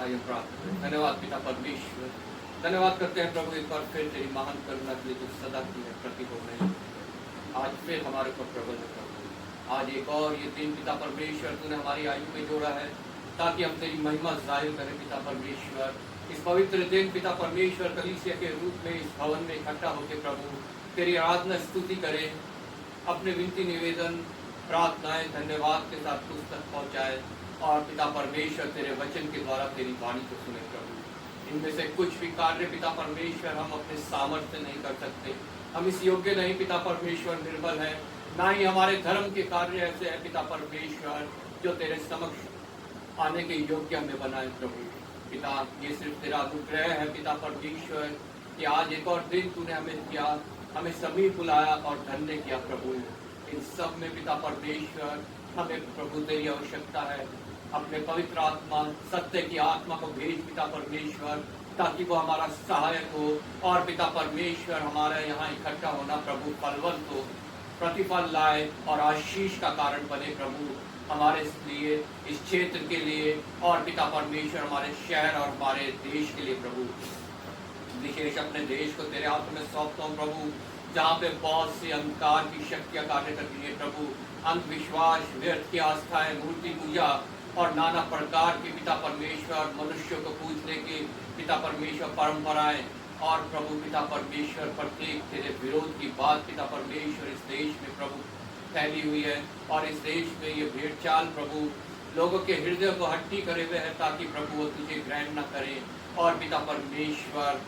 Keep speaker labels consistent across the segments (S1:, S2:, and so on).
S1: आइए प्रार्थना करें। धन्यवाद पिता परमेश्वर, धन्यवाद करते हैं प्रभु एक बार फिर तेरी महान करुणा के लिए जो सदा की है प्रति हो रही है। आज फिर हमारे ऊपर प्रबल है प्रभु। आज एक और ये दिन पिता परमेश्वर तूने हमारी आयु में जोड़ा है ताकि हम तेरी महिमा जाहिर करें पिता परमेश्वर। इस पवित्र दिन पिता परमेश्वर कलीसिया के रूप में इस भवन में इकट्ठा होकर प्रभु तेरी आराधना स्तुति करें, अपने विनती निवेदन प्रार्थनाएं धन्यवाद के साथ तुझ तक पहुँचाए और पिता परमेश्वर तेरे वचन के द्वारा तेरी वाणी को सुने प्रभु। इनमें से कुछ भी कार्य पिता परमेश्वर हम अपने सामर्थ्य नहीं कर सकते, हम इस योग्य नहीं पिता परमेश्वर, निर्बल है, ना ही हमारे धर्म के कार्य ऐसे है पिता परमेश्वर जो तेरे समक्ष आने के योग्य हमें बनाए प्रभु। पिता ये सिर्फ तेरा अनुग्रह है पिता परमेश्वर कि आज एक और दिन तूने हमें दिया, हमें समीप बुलाया और धन्य किया प्रभु। इन सब में पिता परमेश्वर हमें प्रभु तेरी आवश्यकता है। अपने पवित्र आत्मा सत्य की आत्मा को भेज पिता परमेश्वर ताकि वो हमारा सहायक हो और पिता परमेश्वर हमारे यहाँ इकट्ठा होना प्रभु फलवंत हो, प्रतिफल लाए और आशीष का कारण बने प्रभु हमारे लिए, इस क्षेत्र के लिए और पिता परमेश्वर हमारे शहर और हमारे देश के लिए प्रभु। विशेष अपने देश को तेरे हाथ में सौंपता हूँ प्रभु, जहाँ पे बहुत सी अंधकार की शक्तियाँ कार्य करती है प्रभु, अंधविश्वास, व्यर्थ की आस्थाएं, मूर्ति पूजा और नाना प्रकार के पिता परमेश्वर मनुष्यों को पूजने के पिता परमेश्वर परंपराएं और प्रभु पिता परमेश्वर प्रत्येक तेरे विरोध की बात पिता परमेश्वर इस देश में प्रभु फैली हुई है और इस देश में ये भेड़चाल प्रभु लोगों के हृदय को हट्टी करे हुए है ताकि प्रभु वो तुझे ग्रहण न करे और पिता परमेश्वर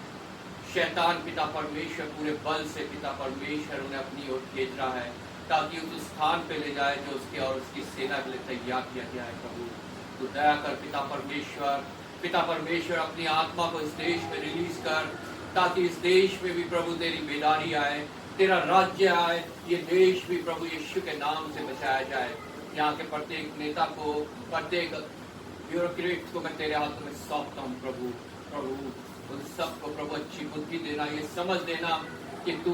S1: शैतान पिता परमेश्वर पूरे बल से पिता परमेश्वर उन्हें अपनी ओर खींच रहा है ताकि उस स्थान पे ले जाए जो उसके और उसकी सेना के लिए तैयार किया गया है प्रभु। तो दया कर पिता परमेश्वर अपनी आत्मा को इस देश में रिलीज कर ताकि इस देश में भी प्रभु तेरी बेदारी आए, तेरा राज्य आए, ये देश भी प्रभु यीशु के नाम से बचाया जाए। यहाँ के प्रत्येक नेता को, प्रत्येक ब्यूरोक्रेट को मैं तेरे हाथों में सौंपता हूँ प्रभु उन सबको प्रभु अच्छी बुद्धि देना, ये समझ देना कि तू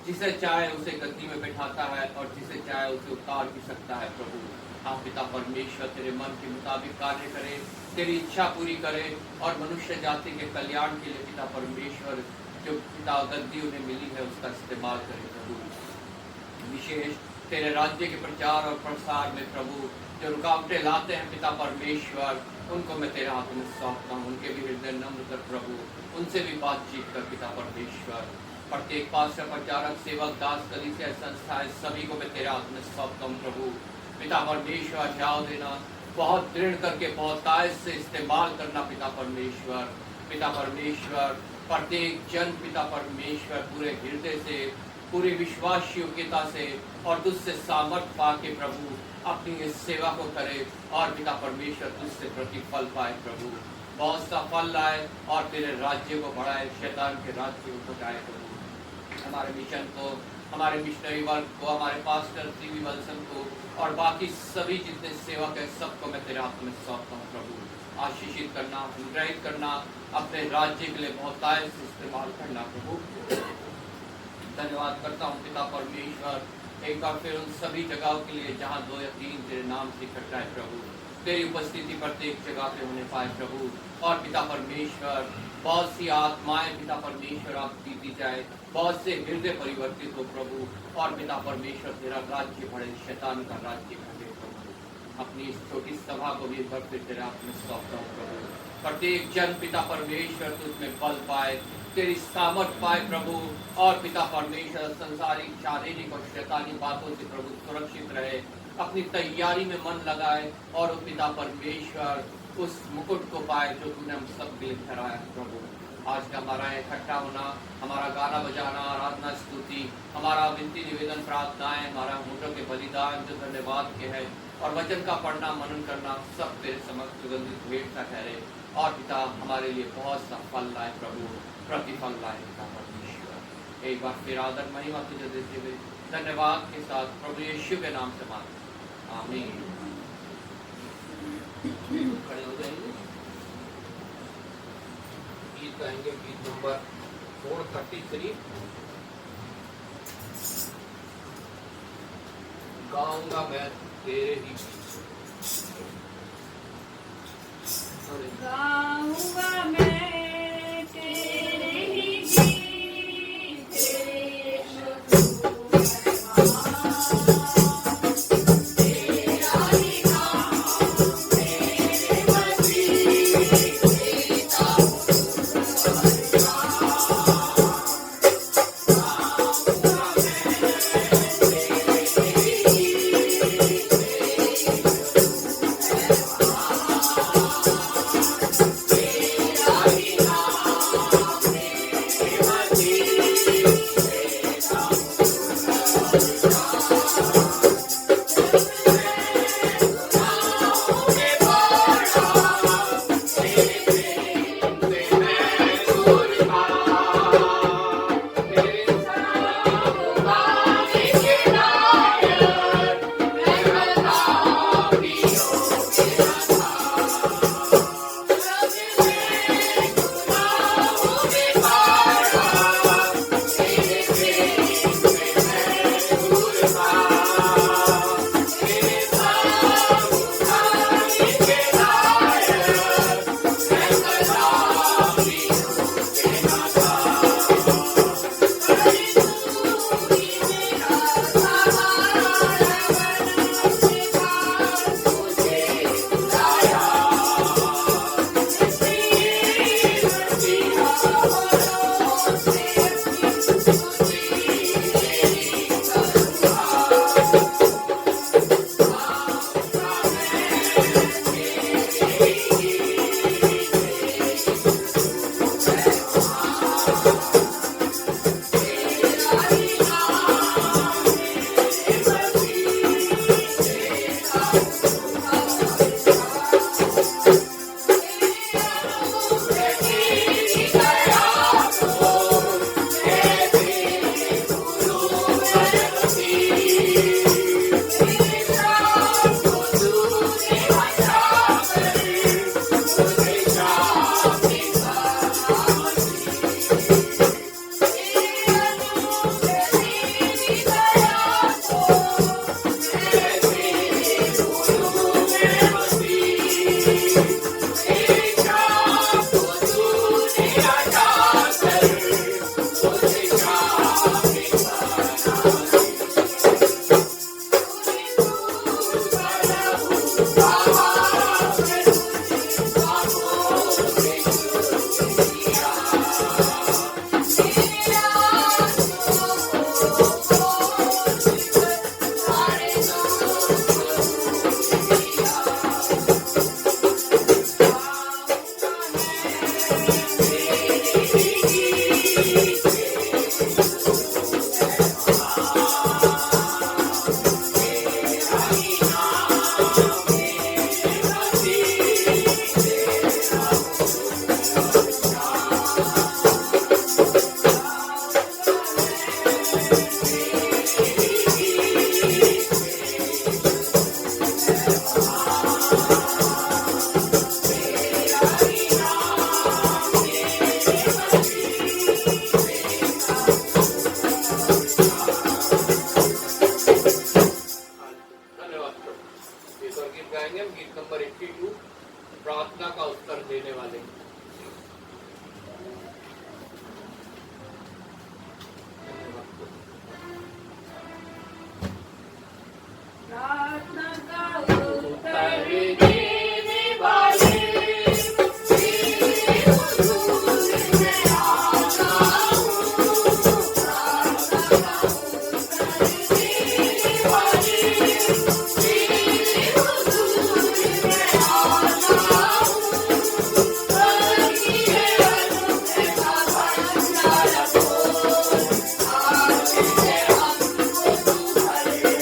S1: जिसे चाहे उसे गद्दी में बैठाता है और जिसे चाहे उसे उतार भी सकता है प्रभु। हाँ पिता परमेश्वर तेरे मन के मुताबिक कार्य करे, तेरी इच्छा पूरी करे और मनुष्य जाति के कल्याण के लिए पिता परमेश्वर जो पिता गद्दी उन्हें मिली है उसका इस्तेमाल करे प्रभु। विशेष तेरे राज्य के प्रचार और प्रसार में प्रभु जो रुकावटें लाते हैं पिता परमेश्वर उनको मैं तेरे हाथों में सौंपता हूँ, उनके भी हृदय नम्र कर प्रभु, उनसे भी बातचीत कर पिता परमेश्वर। प्रत्येक पास्टर, प्रचारक, सेवक, दास, कलीसिया संस्थाएं सभी को मैं तेरे हाथ में सौंपता हूँ प्रभु। पिता परमेश्वर जाओ देना, बहुत दृढ़ करके बहुत तायज से इस्तेमाल करना पिता परमेश्वर। पिता परमेश्वर प्रत्येक जन पिता परमेश्वर पूरे हृदय से, पूरी विश्वास योग्यता से और तुझसे सामर्थ पा के प्रभु अपनी इस सेवा को करे और पिता परमेश्वर तुझसे प्रतिफल पाए प्रभु, बहुत सा फल लाए और तेरे राज्य को बढ़ाए, शैतान के राज्य को बढ़ाए प्रभु। हमारे मिशन को, हमारे मिशनरी वर्ग को, हमारे पास्टर सीवी वल्सन को और बाकी सभी जितने सेवक है सबको मैं तेरे हाथ में सौंपता हूँ प्रभु। आशीषित करना, अनुग्रहित करना, अपने राज्य के लिए बहुत तायज से इस्तेमाल करना प्रभु। धन्यवाद करता हूँ पिता परमेश्वर एक बार फिर उन सभी जगहों के लिए जहाँ 2 या 3 तेरे नाम से इकट्ठा है प्रभु, तेरी उपस्थिति प्रत्येक जगह पे होने पाए प्रभु। और पिता परमेश्वर बहुत सी आत्माएं पिता परमेश्वर आप जीती जाए, बहुत से हृदय परिवर्तित हो प्रभु और पिता परमेश्वर तेरा राज्य बढ़े, शैतान का राज्य घटे प्रभु। अपनी इस छोटी सभा को भी एक बार फिर तेरे हाथ में सौंपता हूँ प्रभु। प्रत्येक जन पिता परमेश्वर तुझमें बल पाए, तेरी सामर्थ पाए प्रभु और पिता परमेश्वर संसारिक, शारीरिक और शैतानी बातों से प्रभु सुरक्षित रहे, अपनी तैयारी में मन लगाए और पिता परमेश्वर उस मुकुट को पाए जो तूने हम सब के लिए ठहराया प्रभु। आज का हमारा इकट्ठा होना, हमारा गाना बजाना, आराधना, स्तुति, हमारा विनती निवेदन, प्रार्थनाएं, हमारा होठों के बलिदान जो धन्यवाद के है और वचन का पढ़ना, मनन करना सब तेरे समक्ष सुगंधित भेंट सा ठहरे और पिता हमारे लिए बहुत सा फल लाए प्रभु, प्रतिफल लाए पिता परमेश्वर। एक बार फिर आदर महिमा तुझे देते हुए धन्यवाद के साथ प्रभु यीशु के नाम से मांगते हैं, आमीन। खड़े हो जाएंगे, गीत गाएंगे, गीत नंबर 433। गाऊंगा मैं तेरे ही
S2: गाऊंगा
S1: प्रार्थना का उत्तर देने वाले।
S2: प्रार्थना का उत्तर देने वाले तेरे हुजूर में आता हूँ। प्रार्थना का उत्तर देने वाले तेरे हुजूर में आता हूँ। करनी है अनूठे का भंडारा खोल, आज से हमको तू भरे।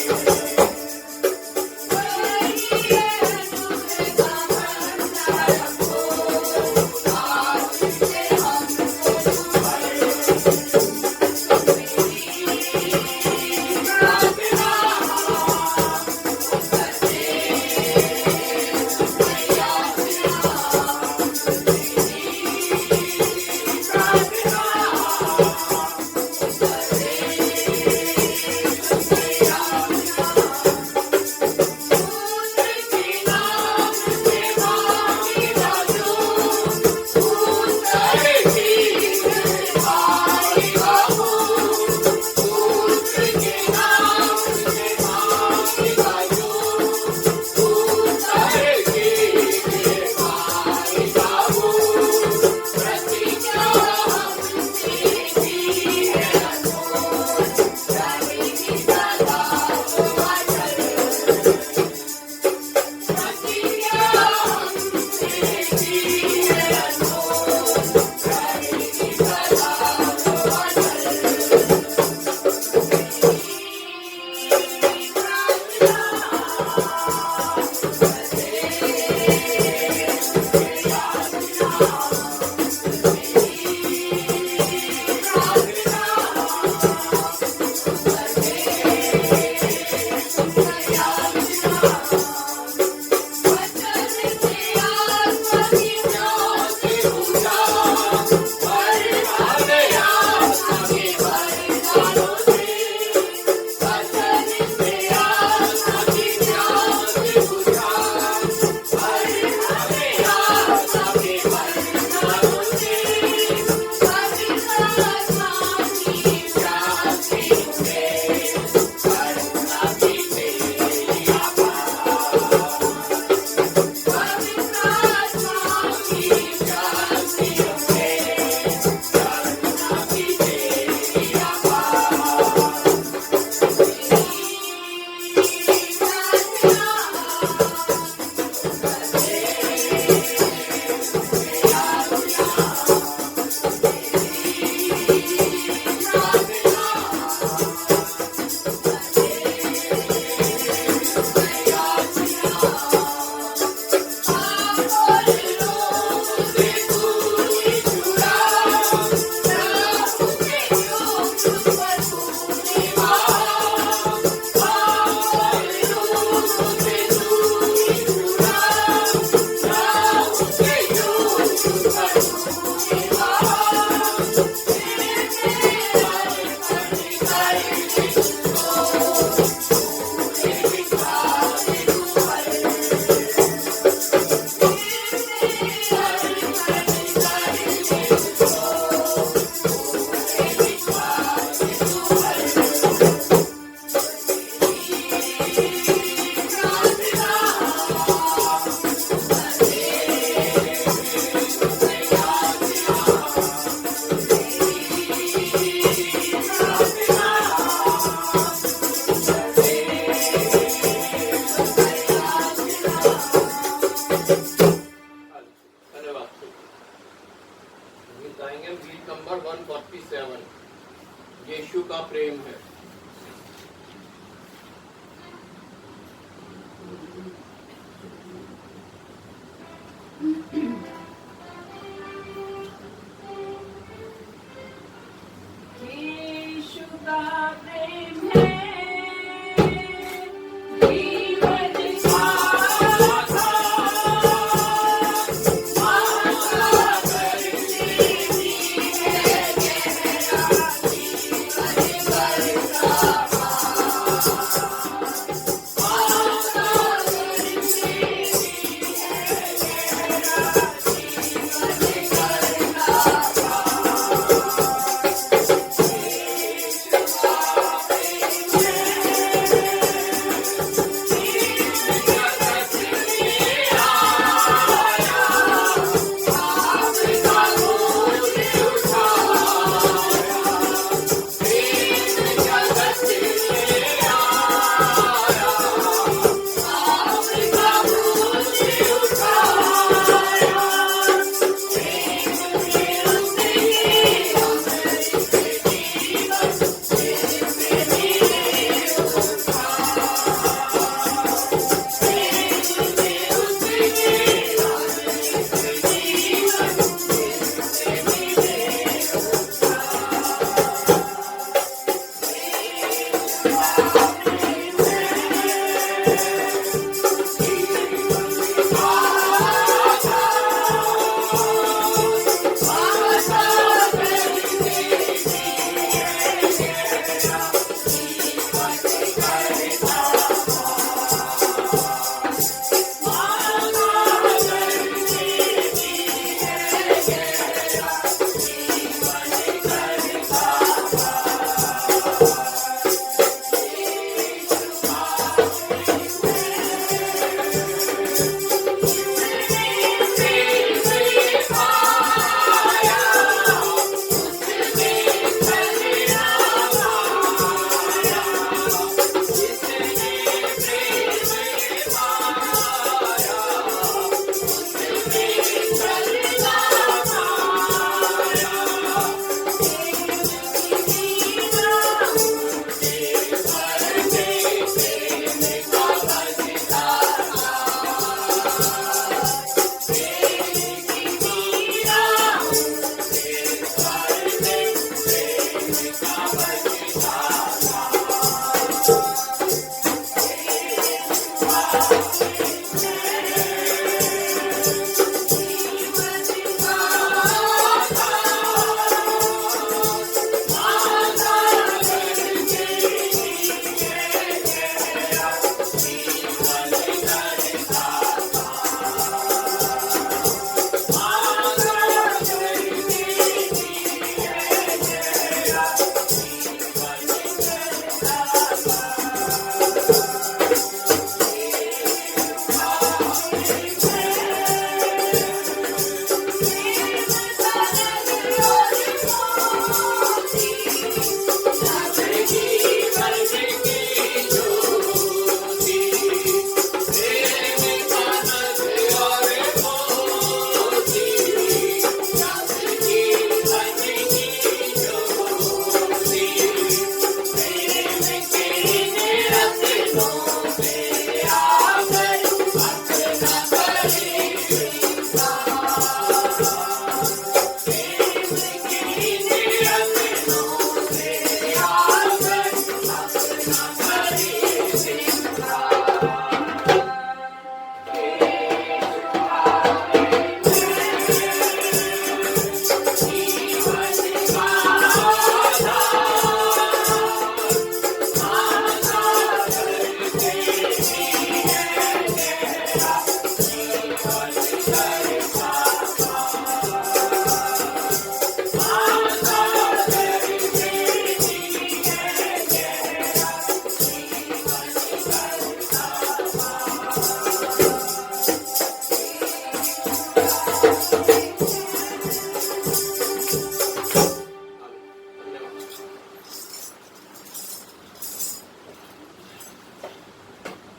S1: यीशु का प्रेम है।
S2: यीशु का प्रेम है जीवन साथा, महासागर से भी है गहरा जीवन बरसा महासागर से भी है गहरा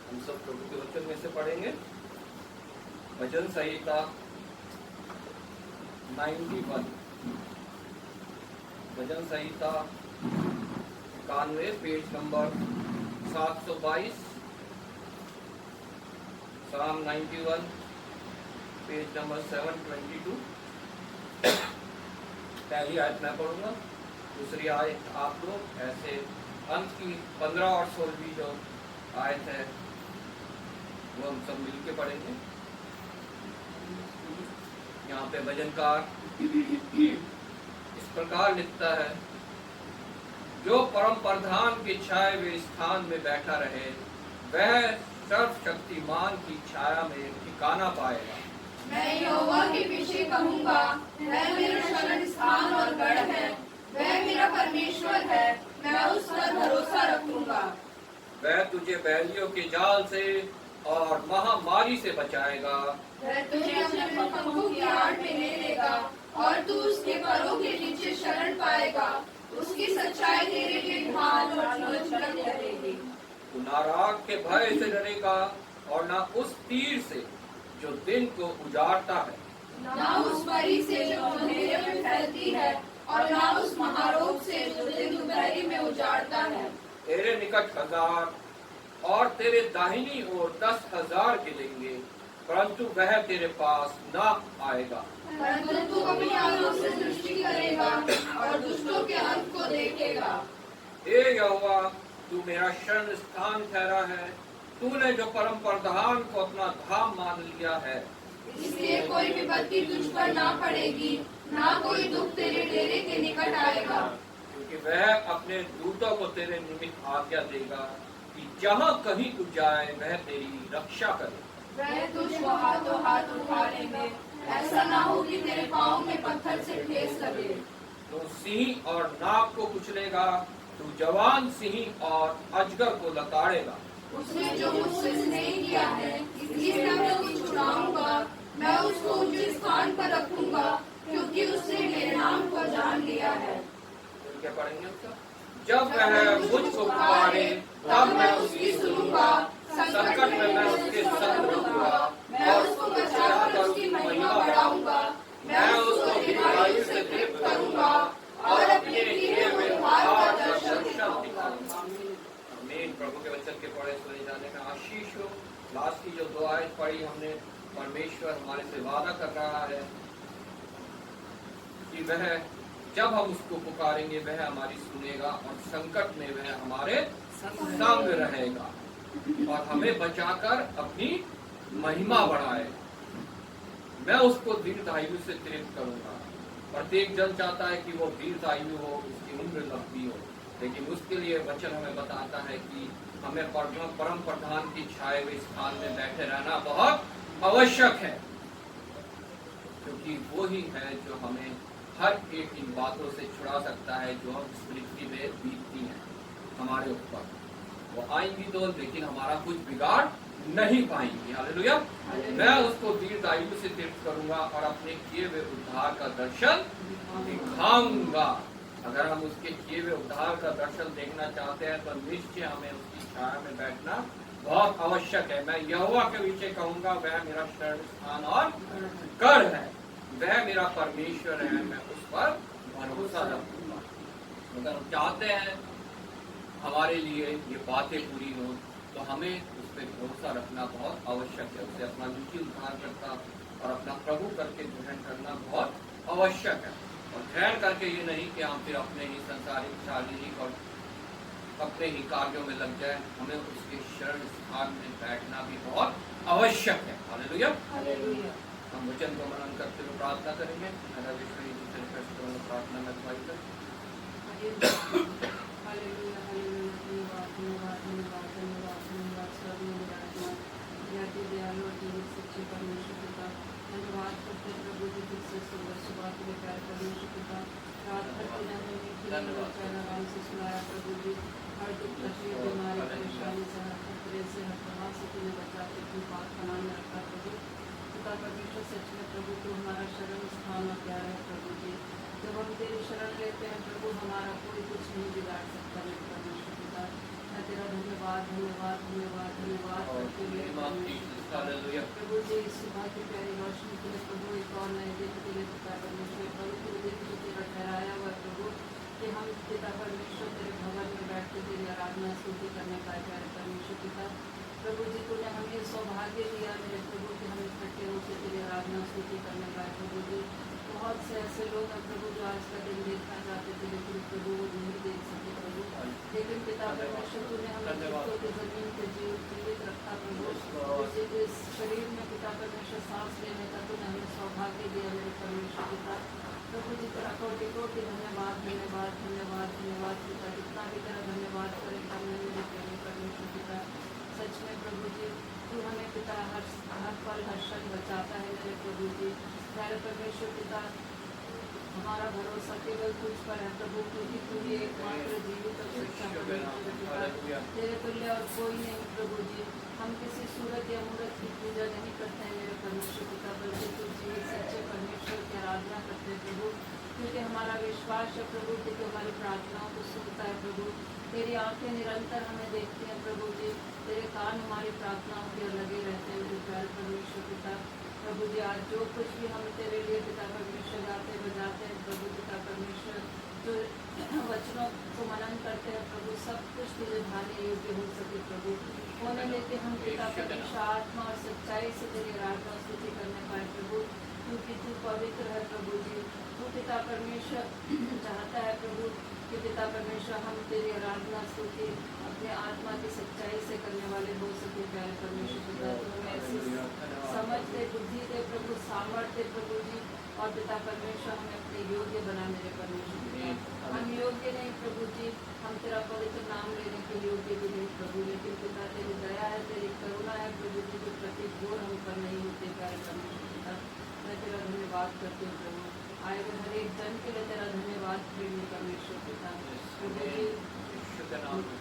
S1: हम सब प्रभु के वचन में से पढ़ेंगे भजन संहिता 91, भजन संहिता 91, page number 722, Psalm 91, page number 722। पहली आयत मैं पढ़ूंगा, दूसरी आयत आप लोग, ऐसे अंत की 15 और 16वीं जो आयत है वो हम सब मिलके पढ़ेंगे। यहाँ पे भजनकार इस प्रकार लिखता है, जो परम प्रधान के छाए हुए स्थान में बैठा रहे वह सर्वशक्तिमान की छाया में ठिकाना पाएगा।
S2: मैं यहोवा के पीछे कहूँगा, वह मेरा शरण स्थान और गढ़ है, वह मेरा परमेश्वर है, मैं उस पर भरोसा रखूंगा।
S1: वह तुझे बैलियों के जाल से और महामारी से बचाएगा।
S2: वह तुझे अपने पंखों की आड़ में ले लेगा और तू उसके परों के नीचे शरण पाएगा। उसकी सच्चाई तेरे लिए ढाल और लचक रहेगी।
S1: तू ना राख के भय से डरेगा और ना उस तीर से जो दिन को उजाड़ता है,
S2: ना उस परी से जो अंधेरे में फैलती है और ना उस महारोग से जो दिन दोपहरी में उजाड़ता है।
S1: तेरे निकट 1000 और तेरे दाहिनी ओर 10,000 गिरेंगे, परंतु वह तेरे पास ना आएगा।
S2: परंतु तू अपनी आंखों से दृष्टि करेगा और दुष्टों के अंत को देखेगा।
S1: हे यहोवा, तू मेरा शरण स्थान ठहरा है, तूने जो परम प्रधान को अपना धाम मान लिया है।
S2: इसलिए कोई विपत्ति तुझ पर ना पड़ेगी, ना कोई दुख तेरे डेरे के निकट आएगा।
S1: क्योंकि वह अपने दूतों को तेरे निमित्त आज्ञा देगा कि जहाँ कहीं तू जाए वह तेरी रक्षा करे।
S2: वह तुझको हाथों हाथ उठा लेंगे, ऐसा ना हो कि तेरे पाँव में पत्थर से ठेस लगे।
S1: तू सिंह और नाग को कुचलेगा, तू जवान सिंह और अजगर को लताड़ेगा।
S2: उसने जो मुझसे स्नेह किया है, इसलिए मैं उसको छुड़ाऊंगा। मैं उसको ऊंचे स्थान पर रखूंगा, क्योंकि उसने मेरे नाम को जान लिया है।
S1: तो क्या पढ़ेंगे उसका? जब वह मुझको पुकारे तब मैं उसकी सुनूंगा, संकट में मैं उसके संग रहूंगा।
S2: मैं उसको बचाकर उसकी महिमा बढ़ाऊंगा। मैं उसको दीर्घायु से तृप्त करूंगा और अपने किए हुए उद्धार का दर्शन दिखाऊंगा।
S1: आमीन। प्रभु के वचन के पढ़े सुने जाने में आशीष हो। लास्ट की जो 2 आयत पढ़ी हमने, परमेश्वर हमारे से वादा कर रहा है कि वह जब हम उसको पुकारेंगे वह हमारी सुनेगा और संकट में वह हमारे संग रहेगा और हमें बचाकर अपनी महिमा बढ़ाएगा। मैं उसको दीर्घायु से तृप्त करूंगा। प्रत्येक जन चाहता है कि वो दीर्घायु हो, उसकी उम्र लंबी हो, लेकिन उसके लिए वचन हमें बताता है कि हमें परम प्रधान की छाए हुए स्थान में बैठे रहना बहुत आवश्यक है, क्योंकि वो ही है जो हमें हर एक इन बातों से छुड़ा सकता है जो हम इस पृथ्वी में बीतती हैं हमारे ऊपर। वो आएंगी तो, लेकिन हमारा कुछ बिगाड़ नहीं पाएंगी। हालेलुया। मैं उसको दीर्घायु से तृप्त करूंगा और अपने किए हुए उद्धार का दर्शन दिखाऊंगा। अगर हम उसके किए हुए उद्धार का दर्शन देखना चाहते हैं तो निश्चय हमें उसकी छाया में बैठना बहुत आवश्यक है। मैं यहोवा के पीछे कहूंगा, वह मेरा शरण स्थान और गढ़ है, वह मेरा परमेश्वर है, मैं उस पर भरोसा रखूंगा। अगर हम चाहते हैं हमारे लिए ये बातें पूरी हो तो हमें उस पर भरोसा रखना बहुत आवश्यक है। उसे अपना निजी उद्धारकर्ता और अपना प्रभु आवश्यक है। और ग्रहण करके ये नहीं कि हम फिर अपने ही संसारिक शारीरिक और अपने ही कार्यों में लग जाए, हमें उसके शरण स्थान में बैठना भी बहुत आवश्यक है। हालेलुया।
S2: हालेलुया।
S1: हम वचन को मनन करते हुए प्रार्थना करेंगे। मेरा विश्व दूसरे कष्टों में प्रार्थना में अगुवाई कर।
S2: हालेलुया हालेलुया धन्यवाद धन्यवाद धन्यवाद धन्यवाद धन्यवाद सर्व विराजमान ज्ञाति दयालु और जीवित सच्चे परमेश्वर पिता धन्यवाद करते हैं प्रभु जी फिर से सुबह सुबह के लिए प्यार परमेश्वर पिता रात भर के दिन में मीठी बच्चा आराम से सुनाया प्रभु जी हर दुख तकलीफ बीमारी परेशानी से हर खतरे से हर प्रभाव से तुम्हें बचा के अपनी बात खाना में रखा प्रभु पिता परमेश्वर सच में प्रभु तू हमारा शरण स्थान और प्यार है प्रभु जी जब हम तेरी शरण लेते हैं प्रभु हमारा कोई कुछ नहीं बिगाड़ सकता मेरे परमेश्वर पिता मैं तेरा धन्यवाद धन्यवाद धन्यवाद धन्यवाद करते हुए प्रभु जी इस सुबह की प्यारी रोशनी के लिए प्रभु एक और नए दिन के लिए पिता परमेश्वर पवित्र दिन को तेरा ठहराया हुआ प्रभु कि हम पिता परमेश्वर तेरे भवन में बैठ के तेरी आराधना स्तुति करने पाए प्यारे परमेश्वर पिता प्रभु जी तूने हमें सौभाग्य दिया मेरे प्रभु कि हम इकट्ठे होकर तेरी आराधना स्तुति करने पाए प्रभु जी बहुत से ऐसे लोग हैं प्रभु जो आज का दिन देखना चाहते थे लेकिन प्रभु वो नहीं देख सके प्रभु लेकिन पिता परमेश्वर तूने हमें जीवों की जमीन पे जीवित रखा प्रभु इस शरीर में पिता परमेश्वर सांस लेने का तूने हमें सौभाग्य दिया मेरे परमेश्वर पिता प्रभु जी तेरा कोटि कोटि धन्यवाद धन्यवाद धन्यवाद धन्यवाद पिता जितना भी तेरा धन्यवाद करे कम नहीं मेरे प्रेमी परमेश्वर पिता सच में प्रभु जी तू हमें पिता हर पल हर क्षण बचाता है मेरे प्रभु जी प्यारे परमेश्वर पिता हमारा भरोसा केवल तुझ पर है प्रभु क्योंकि तू ही एकमात्र जीवित और सच्चा परमेश्वर पिता तेरे तुल्य और कोई नहीं प्रभु जी हम किसी सूरत या मूर्त की पूजा नहीं करते हैं मेरे परमेश्वर पिता बल्कि तू जीवित सच्चे परमेश्वर की आराधना करते हैं प्रभु क्योंकि हमारा विश्वास है प्रभु कि तू हमारी प्रार्थनाओं को सुनता है प्रभु तेरी आंखें निरंतर हमें देखती हैं प्रभु जी तेरे कान हमारी प्रार्थनाओं के लगे रहते हैं मेरे प्यारे परमेश्वर पिता प्रभु जी आज जो कुछ भी हम तेरे लिए पिता परमेश्वर गाते बजाते हैं प्रभु पिता परमेश्वर जो वचनों को मनन करते हैं प्रभु सब कुछ तुझे भाने योग्य हो सके प्रभु होने लेके हम पिता परमेश्वर आत्मा और सच्चाई से तेरी आराधना स्तुति करने पाए प्रभु क्योंकि तू पवित्र है प्रभु जी तू पिता परमेश्वर चाहता है प्रभु कि पिता परमेश्वर हम तेरी आराधना स्तुति अपने आत्मा की सच्चाई से करने वाले हो सके प्यारे परमेश्वर पिता तो हमें ऐसी समझ दे बुद्धि दे प्रभु सामर्थ्य प्रभु जी और पिता परमेश्वर हमें अपने योग्य बना मेरे परमेश्वर पिता हम योग्य नहीं प्रभु जी हम तेरा पवित्र नाम लेने के योग्य भी नहीं प्रभु लेकिन पिता तेरी दया है तेरी करुणा है प्रभु जी जो प्रति घोर हम पर नहीं होते प्यारे परमेश्वर पिता मैं तेरा धन्यवाद करती हूँ प्रभु आए हुए हर एक जन के लिए तेरा धन्यवाद प्रेमी परमेश्वर पिता प्रभु जी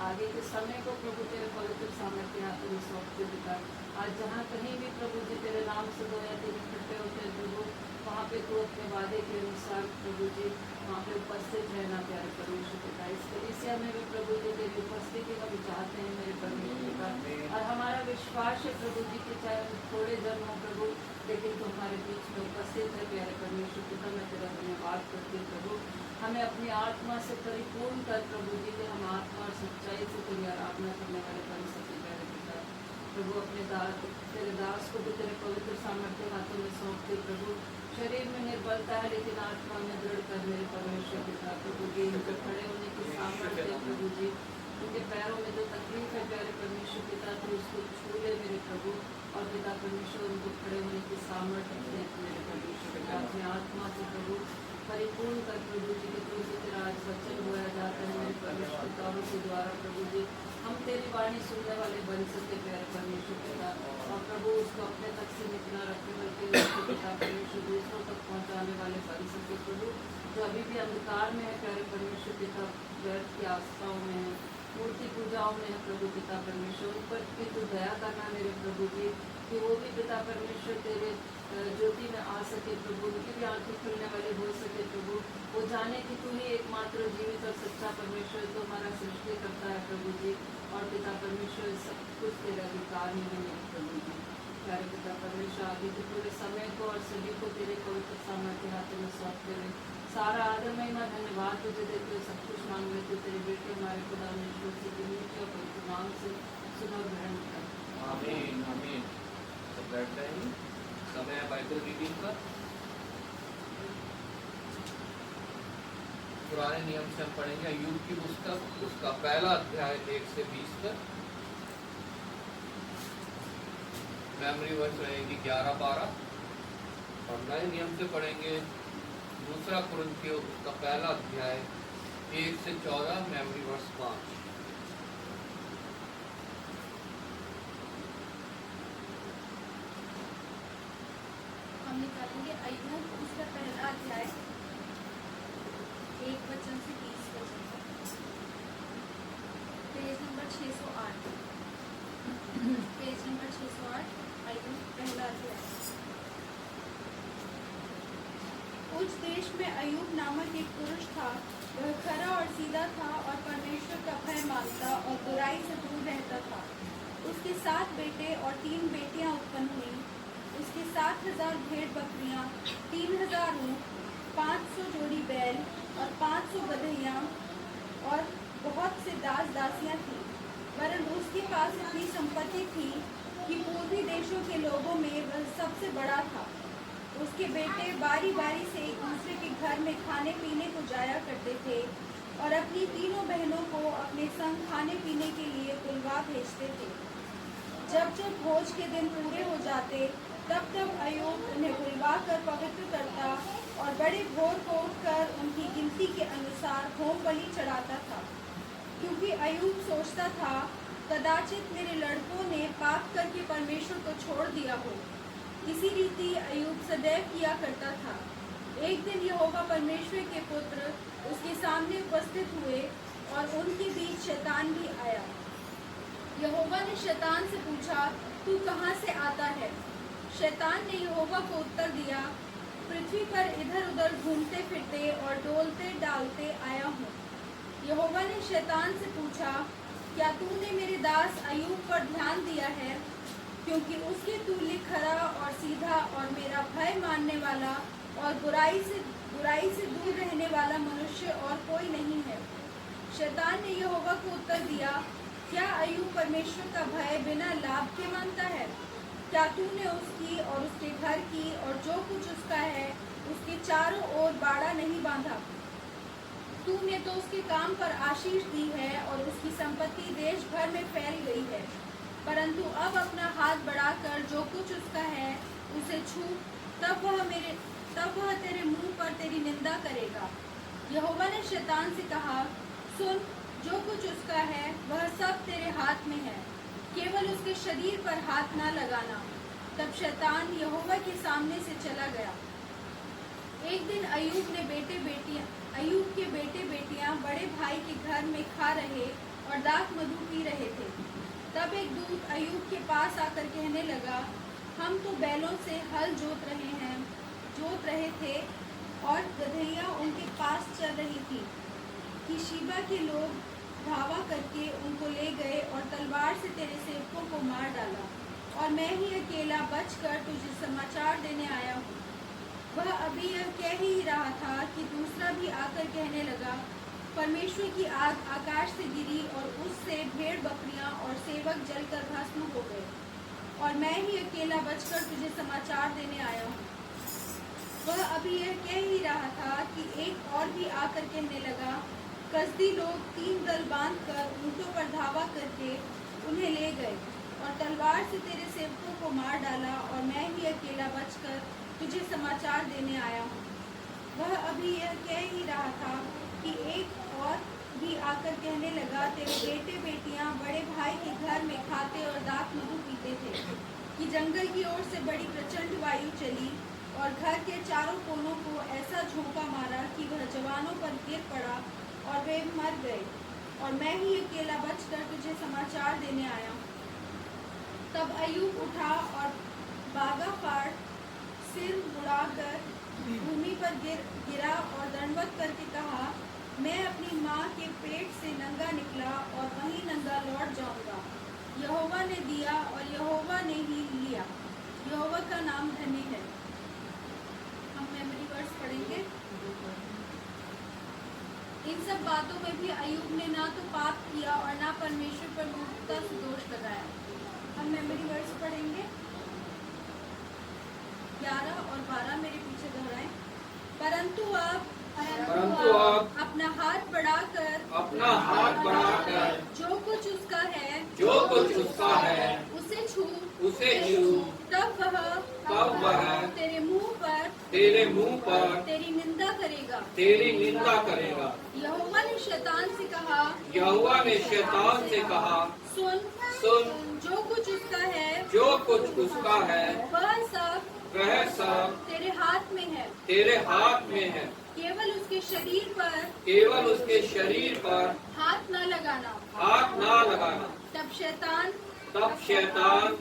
S2: आगे के समय को प्रभु तेरे पवित्र सामर्थ्य हाथों में सौंपते पिता आज जहाँ कहीं भी प्रभु जी तेरे नाम से 2 या 3 इकट्ठे होते हैं प्रभु वहाँ पे तू अपने वादे के अनुसार प्रभु जी वहाँ पे उपस्थित रहना प्यारे परमेश्वर पिता इस कलीसिया में भी प्रभु जी तेरी उपस्थिति हम चाहते हैं मेरे परमेश्वर पिता और हमारा विश्वास है प्रभु जी कि चाहे हम थोड़े जन हो प्रभु लेकिन तो हमारे बीच में उपस्थित है प्यारे परमेश्वर पिता मैं तेरा धन्यवाद करती हूँ प्रभु हमें अपनी आत्मा से परिपूर्ण कर प्रभु जी कि हम आत्मा और सच्चाई से तेरी आराधना करने वाले बन सके प्यारे पिता प्रभु अपने तेरे दास को भी तेरे पवित्र सामर्थ्य हाथों में सौंपते प्रभु शरीर में निर्बलता है लेकिन आत्मा में दृढ़ कर मेरे परमेश्वर पिता प्रभु जी इनको खड़े होने की सामर्थ्य प्रभु जी उनके पैरों में जो तकलीफ है प्यारे परमेश्वर पिता तो उसको छू ले मेरे प्रभु और पिता परमेश्वर उनको खड़े होने की सामर्थ्य दे मेरे परमेश्वर पिता अपनी आत्मा से प्रभु परिपूर्ण कर प्रभु जी के प्रभु से तेरा आज वचन बोया जाता है मेरे परमेश्वर पिताओं के द्वारा प्रभु जी हम तेरी वाणी सुनने वाले बन सके प्यारे परमेश्वर पिता और प्रभु उसको अपने तक सीमित न रखने बल्कि पिता परमेश्वर दूसरों तक पहुँचाने वाले बन सके प्रभु जो अभी भी अंधकार में है प्यारे परमेश्वर पिता व्यर्थ की आस्थाओं में है मूर्ति पूजाओं में है प्रभु पिता परमेश्वर उन पर भी तू दया करना मेरे प्रभु जी कि वो भी पिता परमेश्वर तेरे ज्योति में आ सके प्रभु उनकी भी आंखें खुलने वाली हो सके प्रभु वो जाने कि तू ही एकमात्र जीवित और सच्चा परमेश्वर तो हमारा सृष्टि करता है प्रभु जी और पिता परमेश्वर सब कुछ तेरा अधिकार में है मेरे प्रभु जी प्यारे पिता परमेश्वर आगे के पूरे समय को और सभी को तेरे पवित्र सामर्थ्य हाथों में सौंपते हुए सारा आदर महिमा धन्यवाद तुझे देते हुए सब कुछ मांग लेते तेरे बेटे हमारे खुदा ईश्वर से नीचे और पवित्र नाम से सुबह ग्रहण कर
S1: आमीन आमीन। सब बैठ रहे हैं समय बाइबल रीडिंग का पुराने नियम से हम पढ़ेंगे अय्यूब की पुस्तक, उसका पहला अध्याय 1 से 20 तक। मेमोरी वर्स रहेगी 11-12। और नए नियम से पढ़ेंगे दूसरा कुरिन्थियों उसका पहला अध्याय 1 से 14, मेमोरी वर्स 5।
S3: हम निकालेंगे अय्यूब उसका पहला अध्याय 1 वचन से 20 वचन तक। Page number 608। पेज नंबर 608, अय्यूब पहला अध्याय। उस देश में अय्यूब नामक एक पुरुष था। वह खरा और सीधा था और परमेश्वर का भय मानता और बुराई से दूर रहता था। उसके 7 बेटे और 3 बेटियां उत्पन्न हुई। उसके 7,000 भेड़ बकरियां, 3,000 ऊँट, 500 जोड़ी बैल और 500 गदहियां और बहुत से दास दासियां थीं। वरन उसके पास इतनी संपत्ति थी कि पूर्वी देशों के लोगों में वह सबसे बड़ा था। उसके बेटे बारी बारी से एक दूसरे के घर में खाने पीने को जाया करते थे और अपनी तीनों बहनों को अपने संग खाने पीने के लिए बुलवा भेजते थे। जब जब भोज के दिन पूरे हो जाते तब तब अय्यूब उन्हें बुलवा कर पवित्र करता और बड़े भोर को उठकर उनकी गिनती के अनुसार होम बलि चढ़ाता था। क्योंकि अय्यूब सोचता था, कदाचित मेरे लड़कों ने पाप करके परमेश्वर को छोड़ दिया हो। इसी रीति अय्यूब सदैव किया करता था। एक दिन यहोवा परमेश्वर के पुत्र उसके सामने उपस्थित हुए और उनके बीच शैतान भी आया। यहोवा ने शैतान से पूछा, तू कहाँ से आता है? शैतान ने यहोवा को उत्तर दिया, पृथ्वी पर इधर उधर घूमते फिरते और डोलते डालते आया हूँ। यहोवा ने शैतान से पूछा, क्या तूने मेरे दास अय्यूब पर ध्यान दिया है? क्योंकि उसके तुल्य खरा और सीधा और मेरा भय मानने वाला और बुराई से दूर रहने वाला मनुष्य और कोई नहीं है। शैतान ने यहोवा को उत्तर दिया, क्या अय्यूब परमेश्वर का भय बिना लाभ के मानता है? क्या तूने उसकी और उसके घर की और जो कुछ उसका है उसके चारों ओर बाड़ा नहीं बांधा? तूने तो उसके काम पर आशीष दी है और उसकी संपत्ति देश भर में फैल गई है। परंतु अब अपना हाथ बढ़ाकर जो कुछ उसका है उसे छू, तब वह तेरे मुंह पर तेरी निंदा करेगा। यहोवा ने शैतान से कहा, सुन, जो कुछ उसका है वह सब तेरे हाथ में है, केवल उसके शरीर पर हाथ ना लगाना। तब शैतान यहोवा के सामने से चला गया। एक दिन अय्यूब के बेटे बेटियां बड़े भाई के घर में खा रहे और दाख मधु पी रहे थे। तब एक दूत अय्यूब के पास आकर कहने लगा, हम तो बैलों से हल जोत रहे थे और गदहियां उनके पास चल रही थी कि शीबा के लोग धावा करके उनको ले गए और तलवार से तेरे सेवकों को मार डाला, और मैं ही अकेला बचकर तुझे समाचार देने आया हूँ। वह अभी यह कह ही रहा था कि दूसरा भी आकर कहने लगा, परमेश्वर की आग आकाश से गिरी और उससे भेड़ बकरियां और सेवक जलकर भस्म हो गए, और मैं ही अकेला बचकर तुझे समाचार देने आया हूँ। वह अभी यह कह ही रहा था कि एक और भी आकर कहने लगा, कसदी लोग 3 दल बांधकर ऊँटों पर धावा करके उन्हें ले गए और तलवार से तेरे सेवकों को मार डाला, और मैं ही अकेला बचकर तुझे समाचार देने आया हूँ। वह अभी यह कह ही रहा था कि एक और भी आकर कहने लगा, तेरे बेटे बेटियां बड़े भाई के घर में खाते और दाख मधु पीते थे कि जंगल की ओर से बड़ी प्रचंड वायु चली और घर के चारों कोनों को ऐसा झोंका मारा कि वह जवानों पर गिर पड़ा और वे मर गए, और मैं ही अकेला बचकर तुझे समाचार देने आया हूँ। तब अय्यूब उठा और बागा फाड़ सिर मुड़ाकर भूमि पर गिरा और दंडवत करके कहा, मैं अपनी माँ के पेट से नंगा निकला और वहीं नंगा लौट जाऊंगा। यहोवा ने दिया और यहोवा ने ही लिया, यहोवा का नाम धन्य है। हम मेमोरी वर्स पढ़ेंगे। इन सब बातों में भी अय्यूब ने ना तो पाप किया और ना परमेश्वर पर मूर्खता से दोष लगाया। हम मेमोरी वर्स पढ़ेंगे। 11 और 12 मेरे पीछे दोहराएं। परंतु आप अपना हाथ बढ़ाकर जो कुछ उसका है उसे छू तब वह तेरे मुंह पर तेरी निंदा करेगा। यहोवा ने शैतान से कहा सुन जो कुछ उसका है वह सब तेरे हाथ में है। केवल उसके शरीर पर हाथ न लगाना। तब शैतान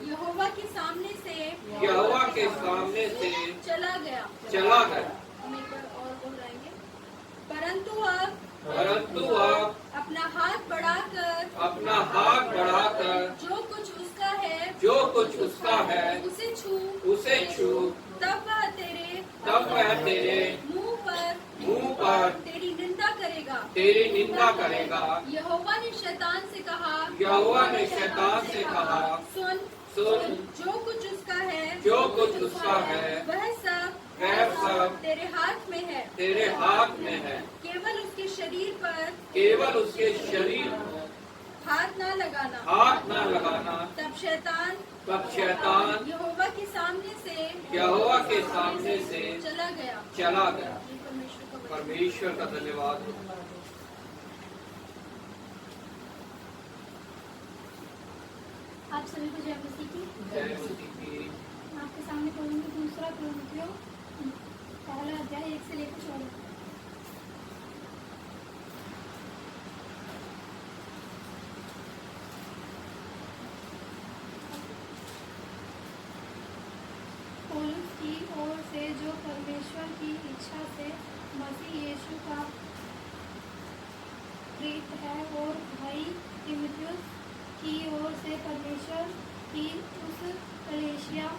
S3: यहोवा के सामने से चला गया। हम एक बार और दोहराएंगे। परंतु अब अपना हाथ बढ़ाकर जो कुछ उसका है उसे छू तब वह तेरे मुंह पर तेरी निंदा करेगा। यहोवा ने शैतान से कहा सुन जो कुछ उसका है वह सब तेरे हाथ में है। केवल उसके शरीर पर हाथ न लगाना। तब शैतान यहोवा के सामने से चला गया।
S1: परमेश्वर का धन्यवाद।
S3: आप सभी को जय मसीह की। आपके सामने पढ़ूंगी दूसरा कुरिन्थियों पहला अध्याय 1 से लेकर 14। पौलुस की ओर से जो परमेश्वर की इच्छा से मसीह यीशु का प्रेरित है और भाई तीमुथियुस की ओर से परमेश्वर की उस कलीसिया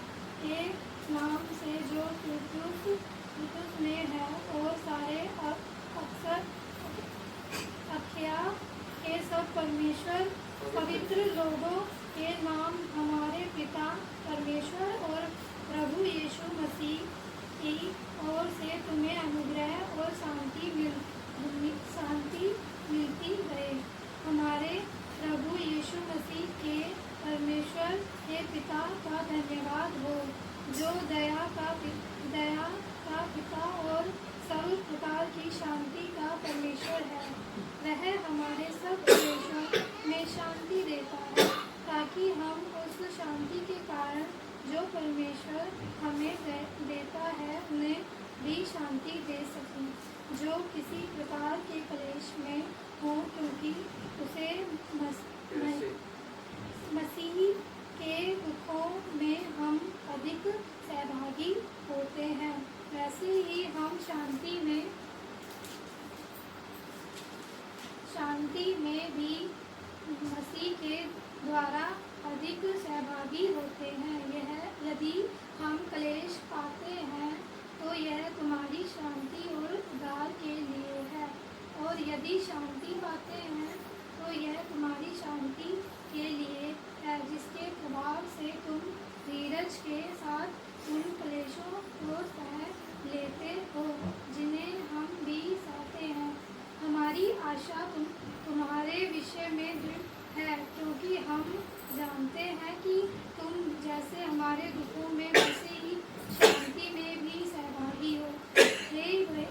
S3: के नाम से जो तीतुस में है और सारे अक्सर अखया के सब परमेश्वर पवित्र लोगों के नाम हमारे पिता परमेश्वर और प्रभु यीशु मसीह की ओर से तुम्हें अनुग्रह और शांति मिलती रहे। हमारे प्रभु यीशु मसीह के परमेश्वर के पिता का धन्यवाद हो, जो दया का पिता और सब प्रकार की शांति का परमेश्वर है। वह हमारे सब कलेशों में शांति देता है, ताकि हम उस शांति के कारण जो परमेश्वर हमें देता है उन्हें भी शांति दे सकें, जो किसी प्रकार के कलेश में हो, क्योंकि उसे मसीह के दुखों में हम अधिक सहभागी होते हैं, वैसे ही हम शांति में भी मसीह के द्वारा अधिक सहभागी होते हैं। यह यदि हम क्लेश पाते हैं तो यह तुम्हारी शांति और उद्धार के लिए है, और यदि शांति पाते हैं तो यह तुम्हारी शांति के लिए है, जिसके प्रभाव से तुम धीरज के साथ उन क्लेशों को सह लेते हो जिन्हें हम भी सहते हैं। हमारी आशा तुम्हारे विषय में दृढ़ है, क्योंकि हम जानते हैं कि तुम जैसे हमारे दुखों में वैसे ही शांति में भी सहभागी हो। हे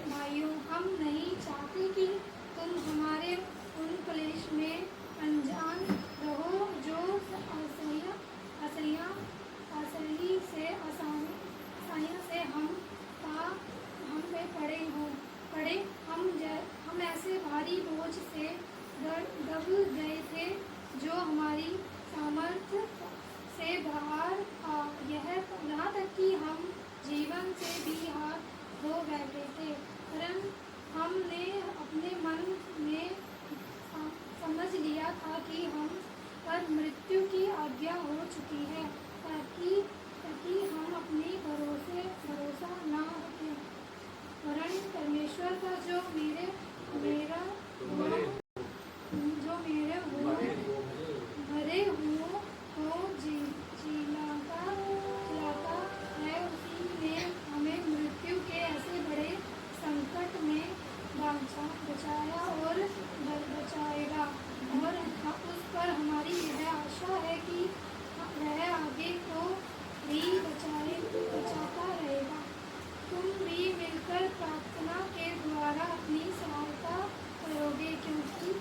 S3: भाइयों, हम नहीं चाहते कि तुम हमारे उन क्लेश में अनजान रहो जो आसानी से हम पे पड़े। हम ऐसे भारी बोझ से दब गए थे जो हमारी सामर्थ्य से बाहर था, यहाँ तक कि हम जीवन से भी हाथ धो बैठे थे। परंतु हमने अपने मन में समझ लिया था कि हम पर मृत्यु की आज्ञा हो चुकी है, ताकि हम अपने भरोसा न रखें, वरन परमेश्वर का जो मेरे भरे हुओं को जिलाता है, उसी ने हमें मृत्यु के ऐसे बड़े संकट में बचाया
S4: द्वारा अपनी सहायता करोगे, क्योंकि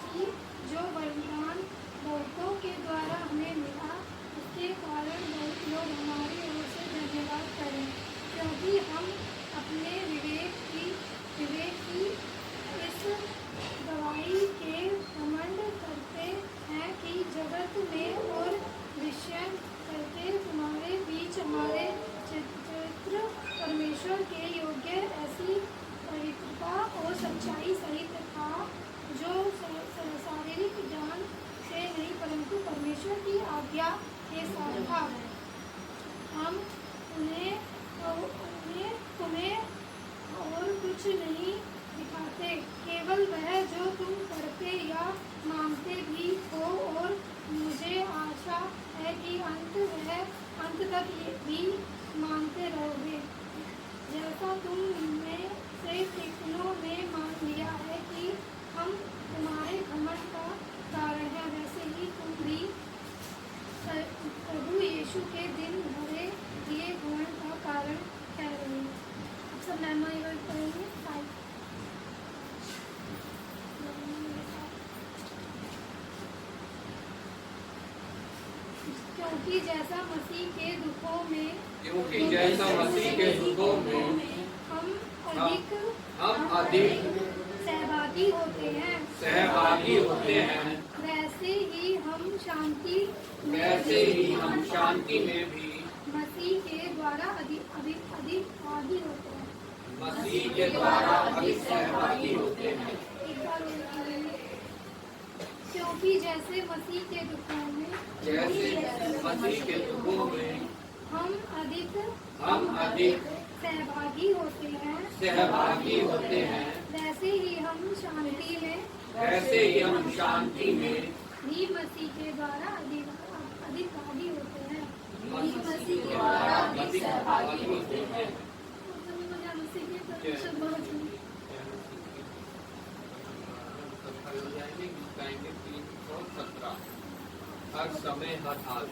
S4: की जो वरदान बहुतों के द्वारा हमें मिला, उसके कारण बहुत लोग हमारी ओर से धन्यवाद करें, क्योंकि हम अपने विवेक की इस गवाही के घमंड करते हैं कि जगत में और विषय करके तुम्हारे बीच हमारे चरित्र परमेश्वर के योग्य ऐसी पवित्रता और सच्चाई सहित था, जो शारीरिक ज्ञान से नहीं परंतु परमेश्वर की आज्ञा के साथ था। हम तुम्हें और कुछ नहीं दिखाते, केवल वह जो तुम करते या मांगते भी हो, और मुझे आशा है कि अंत तक ये भी मांगते रहोगे, जैसा तुम में से कितनों ने मान लिया है कि हम तुम्हारे घमंड का कारण है, वैसे ही तुम भी प्रभु यीशु के दिन भरे दिए घमंड का कारण ठहरोगे। अब सब मेमोरी करेंगे। क्योंकि जैसा मसीह के दुखों में हम अधिक सहभागी होते हैं, वैसे ही हम शांति में भी मसीह के द्वारा अधिक सहभागी होते हैं। एक बार क्योंकि जैसे मसीह के दुखों में हम अधिक सहभागी होते हैं, वैसे ही हम शांति में भी मसीह के द्वारा अधिकभागी होते हैं।
S1: हर समय हर हाल।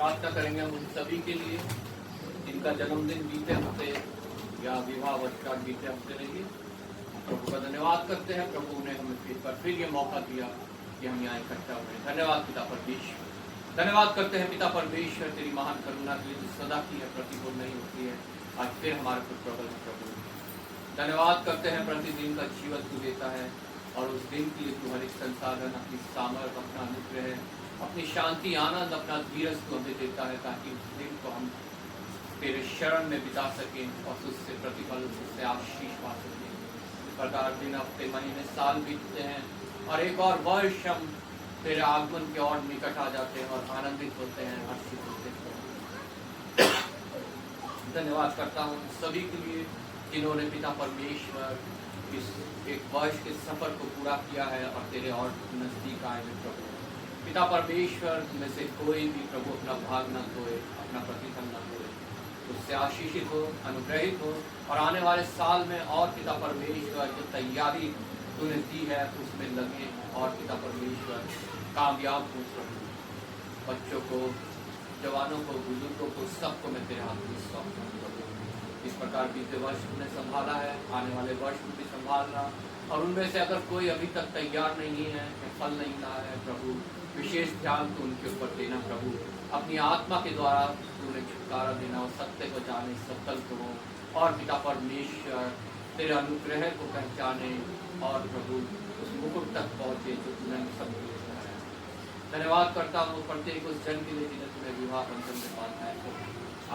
S1: प्रार्थना करेंगे हम उन सभी के लिए जिनका जन्मदिन बीते हफ्ते या विवाह वर्षगांठ बीते हफ्ते रही। प्रभु का धन्यवाद करते हैं, प्रभु ने हमें फिर ये मौका दिया कि हम यहाँ इकट्ठा हुए। धन्यवाद पिता परमेश्वर, धन्यवाद करते हैं पिता परमेश्वर तेरी महान करुणा के लिए जो सदा की है, प्रतिकूल नहीं होती है। आज फिर हमारे पर प्रबल है प्रभु। धन्यवाद करते हैं प्रतिदिन का जीवन तू देता है और उस दिन के लिए तू हर एक संसाधन, अपनी सामर्थ, अपना अनुग्रह, अपनी शांति, आनंद, अपना धीरज को हमें देता है ताकि उस दिन को हम तेरे शरण में बिता सकें और उससे प्रतिफल, उससे आशीष पा सकें। इस प्रकार दिन, हफ्ते, महीने, साल बीतते हैं और एक और वर्ष हम तेरे आगमन के और निकट आ जाते हैं और आनंदित होते हैं, हर्षित होते हैं। धन्यवाद करता हूँ सभी के लिए जिन्होंने पिता परमेश्वर इस एक वर्ष के सफर को पूरा किया है और तेरे और नजदीक आए हैं प्रभु। पिता परमेश्वर में से कोई भी प्रभु अपना भाग न खोए, अपना प्रतिफल न खोए, उससे आशीषित हो, अनुग्रहित हो और आने वाले साल में और पिता परमेश्वर जो तैयारी तूने दी है उसमें लगे और पिता परमेश्वर कामयाब हो प्रभु। बच्चों को, जवानों को, बुजुर्गों को, सबको मैं तेरे हाथ में सौंपता हूं प्रभु। इस प्रकार बीते वर्ष तुमने संभाला है, आने वाले वर्ष में भी संभालना और उनमें से अगर कोई अभी तक तैयार नहीं है, फल नहीं लाया है प्रभु, विशेष ध्यान तो उनके ऊपर देना प्रभु। अपनी आत्मा के द्वारा उन्हें छुटकारा देना और सत्य को जाने, सतर्क हो और पिता परमेश्वर तेरे अनुग्रह को पहचाने और प्रभु उस मुकुट तक पहुँचे जो तुमने सब बनाया। धन्यवाद करता हूँ प्रत्येक उस जन के लिए जिन्हें तुम्हें विवाह बंधन में बांधा है,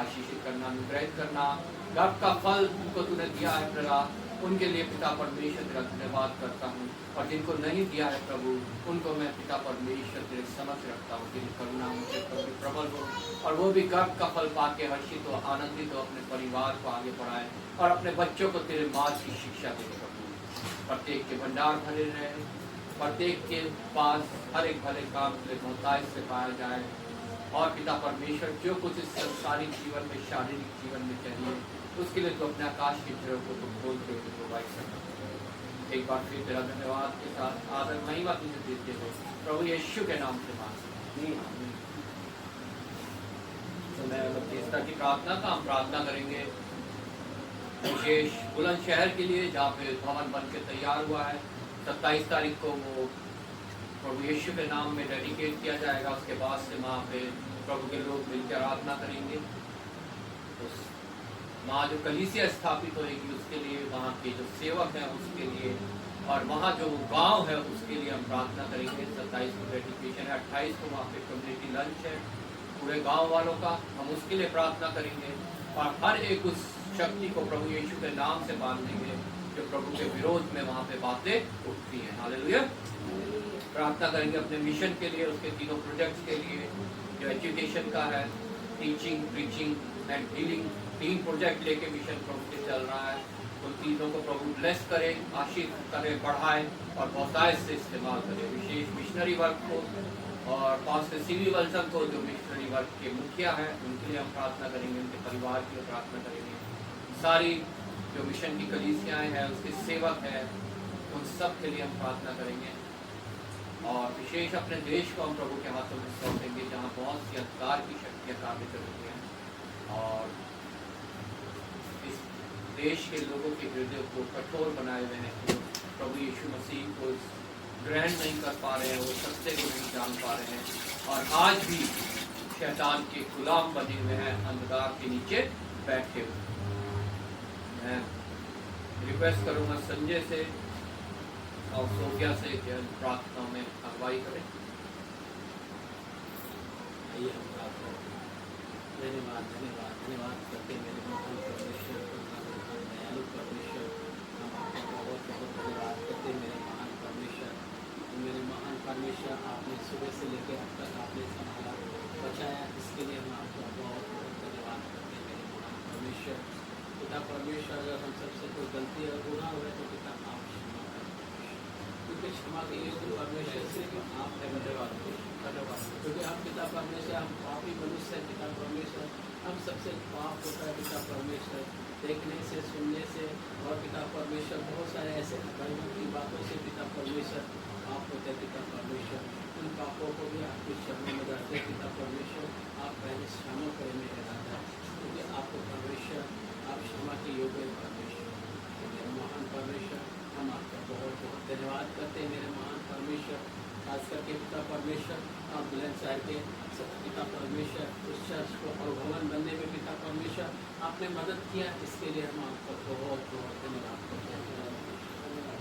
S1: आशीषित करना, अनुग्रहित करना, गर्भ का फल उनको तूने दिया है प्रभु, उनके लिए पिता परमेश्वर तेरा धन्यवाद करता हूँ और जिनको नहीं दिया है प्रभु उनको मैं पिता परमेश्वर तेरे समक्ष रखता हूँ। तेरी करुणा उनके प्रति प्रबल हो और वो भी गर्भ का फल पाके हर्षित हो, आनंदित हो, अपने परिवार को आगे बढ़ाए और अपने बच्चों को तेरे मार्ग की शिक्षा दे प्रभु। प्रत्येक के भंडार भरे रहे, प्रत्येक के पास हर एक भले काम के लिए मोहताज से पाया जाए और पिता परमेश्वर जो कुछ इस संसारिक जीवन में, शारीरिक जीवन में चाहिए उसके लिए तो अपने आकाश की तरफ को तो खोल के प्रोवाइड करना। एक बार फिर तेरा धन्यवाद के साथ आदर महिमा तुझे देते हो प्रभु यीशु के नाम से मांगते हैं। तो मैं मध्यस्थता की प्रार्थना का हम प्रार्थना करेंगे विशेष बुलंदशहर के लिए जहाँ पे भवन बन के तैयार हुआ है। 27 तारीख को वो प्रभु यीशु के नाम में डेडिकेट किया जाएगा। उसके बाद से वहाँ पे प्रभु के लोग मिलकर आराधना करेंगे। वहाँ जो कलीसिया स्थापित होगी उसके लिए, वहाँ के जो सेवक हैं उसके लिए और वहाँ जो गांव है उसके लिए हम प्रार्थना करेंगे। 27 को डेडिकेशन है, 28 को वहाँ पे कम्युनिटी लंच है पूरे गांव वालों का, हम उसके लिए प्रार्थना करेंगे और हर एक उस शक्ति को प्रभु यीशु के नाम से बांध देंगे जो प्रभु के विरोध में वहाँ पे बातें उठती हैं। हालेलुया। प्रार्थना करेंगे अपने मिशन के लिए, उसके तीनों प्रोजेक्ट्स के लिए जो एजुकेशन का है, teaching, preaching and healing, 3 project लेके मिशन प्रभु के चल रहा है। उन तीनों को प्रभु ब्लेस करे, आशीष करे, बढ़ाए और बहुतायत से इस्तेमाल करे। विशेष मिशनरी वर्क को और पास्टर सीवी वल्सन को जो मिशनरी वर्क के मुखिया हैं उनके लिए हम प्रार्थना करेंगे, उनके परिवार के लिए प्रार्थना करेंगे। सारी जो मिशन की कलीसियाएँ हैं, उसके सेवक हैं, उन सब के लिए हम प्रार्थना करेंगे और विशेष अपने देश को हम प्रभु के हाथों में सौंपेंगे जहाँ बहुत सी अंधकार की शक्तियाँ कार्य कर रही हैं और इस देश के लोगों के हृदय को कठोर बनाए हुए हैं प्रभु यीशु मसीह को ग्रहण नहीं कर पा रहे हैं, वो सत्य को नहीं जान पा रहे हैं और आज भी शैतान के गुलाम बने हुए हैं, अंधकार के नीचे बैठे हुए। मैं रिक्वेस्ट करूंगा संजय से और सोफिया से कि हम प्रार्थना में अगुवाई करें।
S5: आइए हम प्रार्थना करें। धन्यवाद धन्यवाद धन्यवाद करते मेरे महान परमेश्वर, दयालु परमेश्वर, हम आपका बहुत बहुत धन्यवाद करते मेरे महान परमेश्वर। मेरे महान परमेश्वर, आपने सुबह से लेकर अब तक आपने संभाला बचाया, इसके लिए हम आपका बहुत बहुत धन्यवाद करते मेरे महान परमेश्वर। पिता परमेश्वर, अगर हम सबसे कोई गलती और गुनाह हुए तो पिता आप क्षमा करें, क्योंकि क्षमा के योग्य परमेश्वर सिर्फ आप है। धन्यवाद क्योंकि हम पिता परमेश्वर, हम पापी मनुष्य है पिता परमेश्वर, हम सबसे पाप होता है पिता परमेश्वर, देखने से सुनने से और पिता परमेश्वर बहुत सारे ऐसे धर्मों की बातों से पिता परमेश्वर पाप होते हैं पिता परमेश्वर। उन पापों को भी आपके चरणों में रखते पिता परमेश्वर, आप पहले क्षमा करें मेरे राजा, क्योंकि आपको परमेश्वर आप क्षमा के योग्य परमेश्वर। मेरे महान परमेश्वर, हम आपका बहुत बहुत धन्यवाद करते हैं मेरे महान परमेश्वर। खास करके पिता परमेश्वर, आप बुलंदशहर के पिता परमेश्वर उस चर्च को और भवन बनने में पिता परमेश्वर आपने मदद किया, इसके लिए हम आपका बहुत बहुत धन्यवाद करते हैं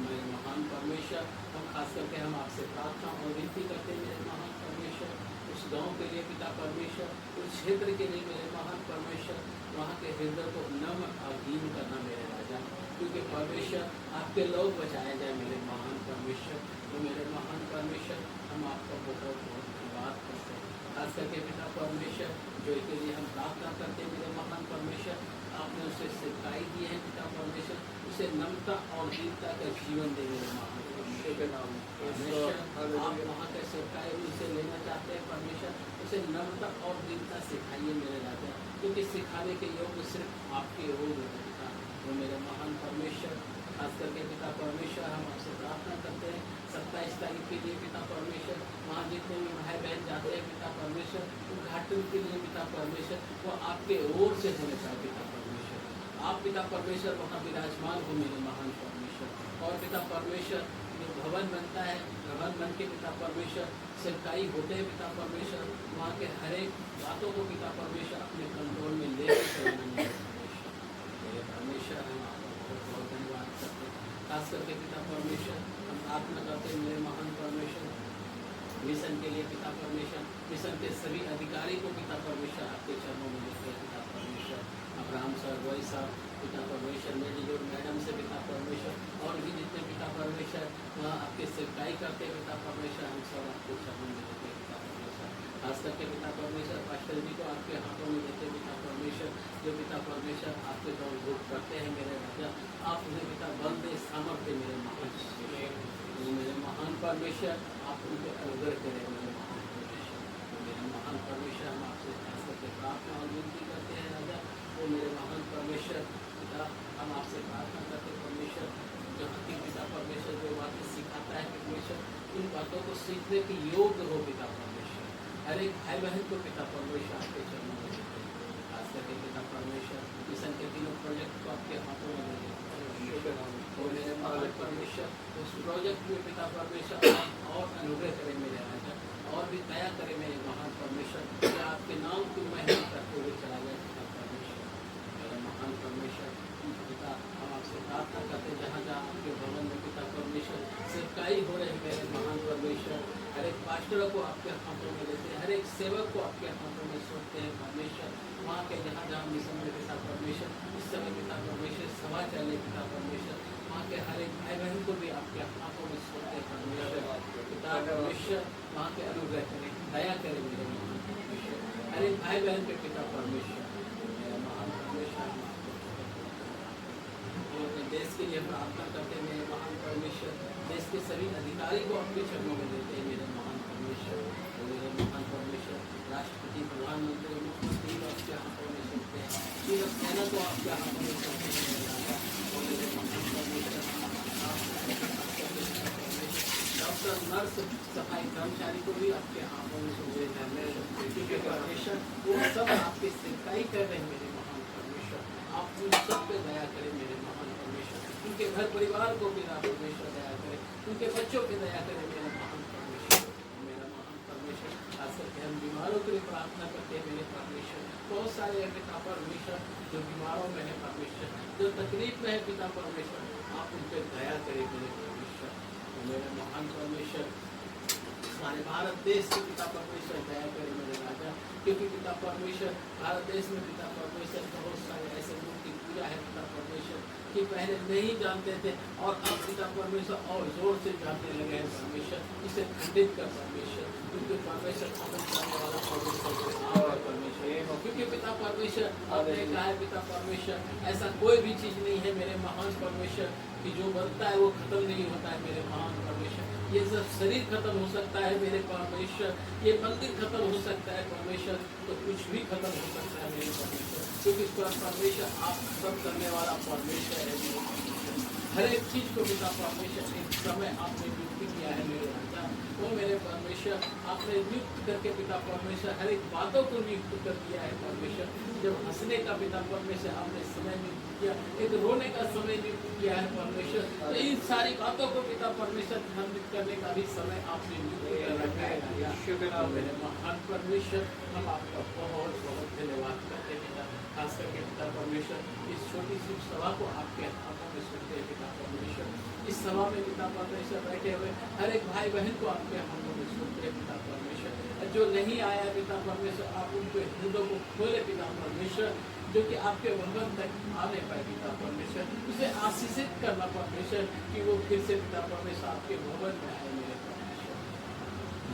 S5: मेरे महान परमेश्वर। हम खास करके हम आपसे प्रार्थना और विनती करते हैं मेरे महान परमेश्वर, उस गांव के लिए पिता परमेश्वर, उस क्षेत्र के लिए मेरे महान परमेश्वर, वहाँ के हृदय को नम अधीन करना मेरे राजा, क्योंकि परमेश्वर आपके लोग बचाए जाए मेरे महान परमेश्वर। तो मेरे महान परमेश्वर, हम आपका बहुत बहुत धन्यवाद करते हैं। खास करके पिता परमेश्वर, जो के लिए हम प्रार्थना करते हैं मेरे महान परमेश्वर, आपने उसे सिखाई दी है पिता परमेश्वर, उसे नम्रता और दीनता का जीवन दे मेरे महान परमेश्वर। आप वहाँ के सिखाई उसे लेना चाहते हैं परमेश्वर, उसे नम्रता और दीनता सिखाइए मेरे राजा, क्योंकि सिखाने के योग्य सिर्फ आपके ओर होता है। वो मेरे महान परमेश्वर, खास करके पिता परमेश्वर, हम आपसे प्रार्थना करते हैं 27 तारीख के लिए पिता परमेश्वर, वहाँ जितने भी भाई बहन जाते हैं पिता परमेश्वर, उद्घाटन के लिए पिता परमेश्वर, वो आपके ओर से होने चाहिए पिता परमेश्वर। आप पिता परमेश्वर वहाँ विराजमान हो मेरे महान परमेश्वर। और पिता परमेश्वर, जो भवन बनता है, भवन बन के पिता परमेश्वर सेवकाई होते हैं पिता परमेश्वर, वहाँ के हर एक बातों को पिता परमेश्वर अपने कंट्रोल में लेकर चलाना मेरे परमेश्वर। हम आपका बहुत बहुत धन्यवाद करते हैं। खास करके पिता परमेश्वर, हम प्रार्थना करते हैं मेरे महान परमेश्वर, मिशन के लिए पिता परमेश्वर, मिशन के सभी अधिकारी को पिता परमेश्वर आपके चरणों में लेते हैं पिता परमेश्वर। अब्राहम सर, रोई साहब पिता परमेश्वर, मेरी जो मैडम से पिता परमेश्वर, और भी जितने पिता परमेश्वर वहाँ आपके सेवकाई करते हैं पिता परमेश्वर, हम सब आपके चरणों में लेते हैं पिता परमेश्वर। खास करके पिता परमेश्वर, पास्टर जी को आपके हाथों में लेते हैं पिता परमेश्वर, जो पिता परमेश्वर आपके दौड़ भूख करते हैं मेरे राजा, आप उन्हें पिता बल दे, सामर्थ्य मेरे महान मेरे महान परमेश्वर, आप उनके अनुग्रह करें मेरे महान परमेश्वर। मेरे महान परमेश्वर, हम आपसे खास करके प्रार्थना और विनती करते हैं राजा, वो मेरे महान परमेश्वर पिता, हम आपसे प्रार्थना करते परमेश्वर, जहाँ की पिता परमेश्वर जो बातें सिखाता है परमेश्वर, इन बातों को सीखने के योग्य हो पिता परमेश्वर। हर एक भाई बहन को पिता परमेश्वर आपके चरणों में देते हैं। खास करके पिता परमेश्वर, मिशन के तीनों प्रोजेक्ट को आपके हाथों में देते हैं और मेरे महान परमेश्वर, उस प्रोजेक्ट में पिता परमेश्वर और अनुग्रह करें मेरे राजा, और भी दया करें मेरे महान परमेश्वर, कि आपके नाम की महिमा करते हुए चला जाए पिता परमेश्वर। मेरे महान परमेश्वर पिता, हम आपसे प्रार्थना करते जहाँ जहाँ आपके भवन में पिता परमेश्वर सेवकाई हो रहे मेरे महान परमेश्वर, हर एक पास्टरों को आपके हाथों में लेते हैं, हर एक सेवक को आपके हाथों में सौंपते हैं परमेश्वर। वहाँ के जहाँ जहाँ मिशन में पिता परमेश्वर, इस समय पिता परमेश्वर सभा चले पिता परमेश्वर, वहाँ के हर एक भाई बहन को भी आपके हाथों में सौंपते हैं परमेश्वर। पिता परमेश्वर वहाँ के अनुग्रह करें, दया करें मेरे महान परमेश्वर, हर एक भाई बहन के पिता परमेश्वर, मेरा महान परमेश्वर। हम अपने देश के लिए प्रार्थना करते हैं मेरे महान परमेश्वर, देश के सभी अधिकारी को अपने चरणों में देते हैं मेरे महान परमेश्वर। मेरे महान परमेश्वर, राष्ट्रपति, प्रधानमंत्री, मुख्यमंत्री को आपके हाथों में सौंपते हैं, तीनों सेना को आपके हाथों में सौंपते हैं मेरे महान परमेश्वर। डॉक्टर, नर्स, सफाई कर्मचारी को भी आपके हाथों में सौंपते हैं मेरे परमेश्वर। वो सब आपकी सेवकाई कर रहे हैं मेरे महान परमेश्वर, आप उन सब पे दया करें मेरे महान परमेश्वर। उनके घर परिवार को पिता परमेश्वर दया करे, उनके बच्चों की दया करे मेरा महान परमेश्वर, मेरा महान परमेश्वर। खास करके हम बीमारों के लिए प्रार्थना करते हैं मेरे परमेश्वर। बहुत सारे हैं पिता परमेश्वर जो बीमारों में है परमेश्वर, जो तकलीफ में है पिता परमेश्वर, आप उन पर दया करें मेरे परमेश्वर, मेरे महान परमेश्वर। सारे भारत देश के पिता परमेश्वर दया करें मेरे राजा, क्योंकि पिता परमेश्वर भारत देश में पिता परमेश्वर बहुत सारे ऐसे लोग की पूजा है पिता परमेश्वर कि पहले नहीं जानते थे और अब पिता परमेश्वर और जोर से जानने लगे हैं परमेश्वर। इसे खंडित कर परमेश्वर, क्योंकि परमेश्वर खत्म करने वाला परमेश्वर, क्योंकि पिता परमेश्वर आपने कहा है पिता परमेश्वर ऐसा कोई भी चीज नहीं है मेरे महान परमेश्वर कि जो बनता है वो खत्म नहीं होता है मेरे महान परमेश्वर। ये सब शरीर खत्म हो सकता है मेरे परमेश्वर, ये मंदिर खत्म हो सकता है परमेश्वर, तो कुछ भी खत्म हो सकता है मेरे परमेश्वर, क्योंकि परमेश्वर आप खत्म करने वाला परमेश्वर है मेरे परमेश्वर। हर एक चीज को पिता परमेश्वर एक समय आपने नियुक्त किया है मेरे राजा, वो मेरे परमेश्वर आपने नियुक्त करके पिता परमेश्वर हर एक बातों को नियुक्त कर दिया है परमेश्वर। जब हंसने का पिता परमेश्वर आपने समय नियुक्त किया, एक रोने का समय नियुक्त किया है परमेश्वर, तो इन सारी बातों को पिता परमेश्वर ध्यान करने का भी समय आपने नियुक्त कर रखा है मेरे महान परमेश्वर। हम आपका बहुत बहुत धन्यवाद करते हैं पिता, खास करके पिता परमेश्वर इस छोटी सी सभा को आपके हाथों में सुनते हैं पिता परमेश्वर। इस सभा में पिता परमेश्वर बैठे हुए हर एक भाई बहन को आपके हाथों में सुनते हैं पिता परमेश्वर। जो नहीं आया पिता परमेश्वर आप उनके हृदय को खोले पिता परमेश्वर, जो कि आपके भवन तक आने पाए पिता परमेश्वर, उसे आशीषित करना परमेश्वर कि वो फिर से पिता परमेश्वर आपके भवन में आए मेरे परमेश्वर।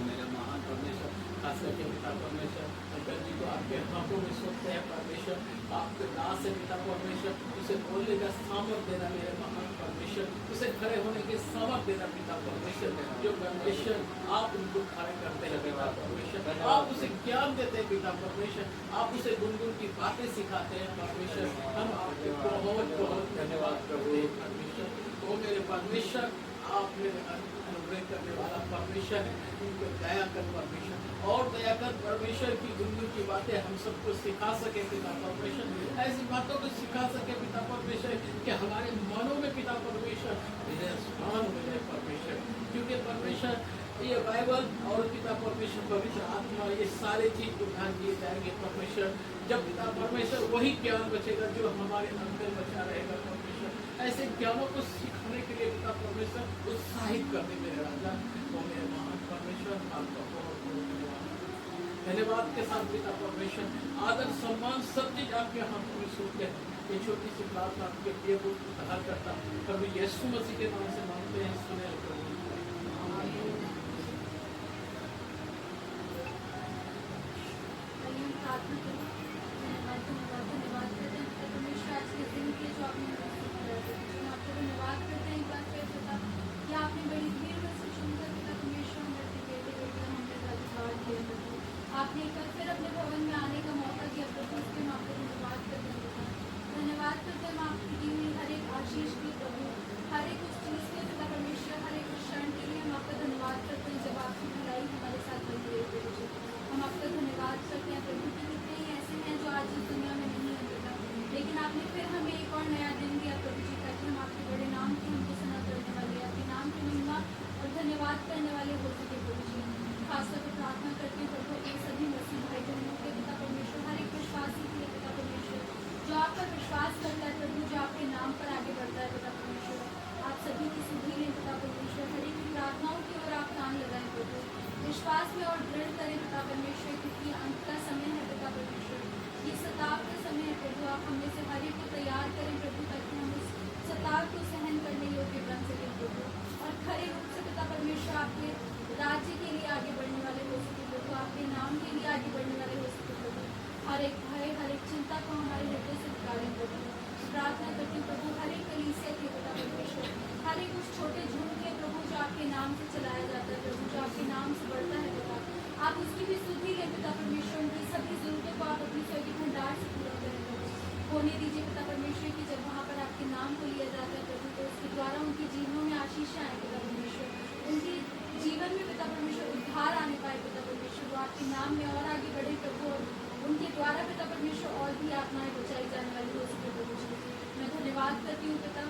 S5: मेरे महान परमेश्वर खास करके पिता परमेश्वर शंकर जी को आपके हाथों में सौंपते हैं परमेश्वर, आपके दास है पिता परमेश्वर, उसे बोलने का सामर्थ देना मेरे महान परमेश्वर, उसे खड़े होने के सामर्थ देना पिता परमेश्वर, जो परमेश्वर आप उनको खड़े करते हैं पिता परमेश्वर, आप उसे ज्ञान देते हैं पिता परमेश्वर, आप उसे गुनगुन की बातें सिखाते हैं परमेश्वर। हम आपके बहुत बहुत धन्यवाद करते हैं परमेश्वर। तो मेरे परमेश्वर आप मेरे अनुग्रह करने वाला परमेश्वर है, उनको दया कर परमेश्वर, और दया कर परमेश्वर की गुनगुन की बातें हम सबको सिखा सके पिता परमेश्वर, ऐसी बातों को सिखा सके पिता परमेश्वर कि हमारे मनों में पिता परमेश्वर स्मरण हो जाए परमेश्वर, क्योंकि परमेश्वर ये बाइबल और पिता परमेश्वर पवित्र आत्मा ये सारे चीज को ध्यान दिए जाएंगे परमेश्वर, जब पिता परमेश्वर वही ज्ञान बचेगा जो हमारे अंदर बचा रहेगा परमेश्वर। ऐसे ज्ञानों को सिखाने के लिए पिता परमेश्वर उत्साहित करने मेरे राजा, वो मेरे महान परमेश्वर आपका बहुत बहुत धन्यवाद के साथ पिता परमेश्वर आदर सम्मान सब चीज आपके हाथों में सुनते हैं। ये छोटी सी प्रार्थना आपके प्रिय पुत्र उद्धार करता प्रभु यीशु मसीह के नाम से मांगते हैं, सुने प्रभु।
S3: धन्यवाद करते हैं परमेश्वर आज के दिन के जो आपने आपको धन्यवाद करते हैं एक बार फिर पिता कि आपने बड़ी भीड़ में से सुनकर पिता परमेश्वर हमारे बेटे बेटे हमने अधिकार दिया प्रभु, आपने एक बार फिर अपने भवन में आने का मौका दिया प्रभु, उसके हम आपको धन्यवाद करते हैं पिता। धन्यवाद करते हैं आपकी दी हुई हर एक आशीष की प्रभु, हर एक उस चीज़ के पिता परमेश्वर, हर एक क्षण के लिए हम आपका धन्यवाद करते हैं जब आपकी भलाई हमारे साथ बनी रही प्रभु। हम आपका धन्यवाद करते हैं प्रभु कि कितने ही ऐसे हैं जो आज इस दुनिया में नहीं है पिता, लेकिन आपने फिर हमें एक और नया दिन दिया प्रभु जी, ताकि हम आपके बड़े नाम की हमको सना करने वाले, आपके नाम की महिमा और धन्यवाद करने वाले हो सके प्रभु जी। खासतौर पर प्रार्थना करते हैं प्रभु इन सभी मसीह भाई बहनों के पिता परमेश्वर, हर एक विश्वासी के लिए पिता परमेश्वर जो आप पर विश्वास करता है प्रभु, जो आपके नाम पर आगे बढ़ता है पिता परमेश्वर, आप सभी की सुधि लें पिता परमेश्वर, हर एक की प्रार्थनाओं की ओर आप कान लगाएं प्रभु, विश्वास में और दृढ़ करें पिता परमेश्वर, क्योंकि अंत का समय है पिता परमेश्वर, ये सताव का समय है प्रभु, आप हमें से हर एक को तैयार करें प्रभु, ताकि हम उस सताव को सहन करने योग्य बन सकें प्रभु, और खरे रूप से पिता परमेश्वर आपके राज्य के लिए आगे बढ़ने वाले हो सके प्रभु, आपके नाम के लिए आगे बढ़ने वाले हो सके प्रभु, हर एक भय हर एक चिंता को हमारे हृदय से निकालें प्रभु। प्रार्थना करती हूँ प्रभु हर एक कलीसिया के पिता परमेश्वर, हर एक उस छोटे झुंड के प्रभु जो आपके नाम से चलाया जाता है प्रभु, जो आपके नाम से बढ़ता है पिता, आप उसकी भी सुधि लें पिता परमेश्वर, उनकी सभी जरूरतों को आप अपनी स्वर्गीय भंडार से पूरा करें प्रभु। होने दीजिए पिता परमेश्वर की जब वहाँ पर आपके नाम को लिया जाता है प्रभु, तो उसके द्वारा उनके जीवनों में आशीष आए पिता परमेश्वर, उनके जीवन में पिता परमेश्वर उद्धार आने पाए पिता परमेश्वर, वो आपके नाम में और आगे बढ़े प्रभु, और उनके द्वारा पिता परमेश्वर और भी आत्माएं बचाई जाने वाली हो सके प्रभु जी। मैं धन्यवाद करती हूँ पिता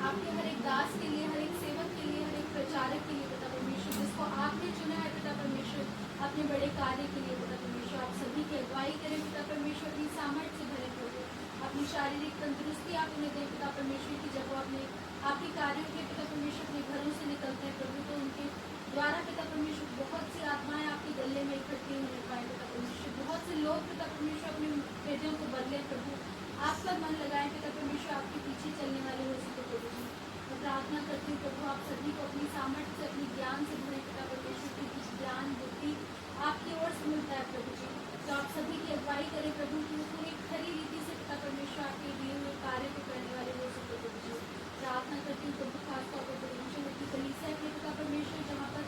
S3: आपके हर एक दास के लिए, हर एक सेवक के लिए, हर एक प्रचारक के लिए पिता परमेश्वर, जिसको आपने चुना है पिता परमेश्वर अपने बड़े कार्य के लिए पिता परमेश्वर, आप सभी की अगुवाई करें पिता परमेश्वर, अपनी सामर्थ्य से भरे प्रभु, अपनी शारीरिक तंदुरुस्ती आप उन्हें दें पिता परमेश्वर की, जब वो अपने आपके कार्यों के पिता परमेश्वर अपने घरों से निकलते हैं प्रभु, तो उनके द्वारा पिता परमेश्वर बहुत सी आत्माएं आपके गले में इकट्ठी होने पाए पिता परमेश्वर, बहुत से लोग पिता परमेश्वर अपने बेटियों को बदले प्रभु, आप पर मन लगाएं पिता परमेश्वर, आपके पीछे चलने वाले हो सके प्रभु जी। मैं प्रार्थना करती हूँ प्रभु, आप सभी को अपनी सामर्थ्य से, अपनी ज्ञान से भरे पिता परमेश्वर की, कुछ ज्ञान बुद्धि आपकी ओर से मिलता है प्रभु जी, तो आप सभी की अगुवाई करें प्रभु की, पूरी खरी रीति से पिता परमेश्वर आपके दिए हुए कार्य को करने वाले हो सके प्रभु जी। प्रार्थना करती हूँ प्रभु, खासतौर पर परमेश्वर की कलीसिया के पिता परमेश्वर, जहाँ पर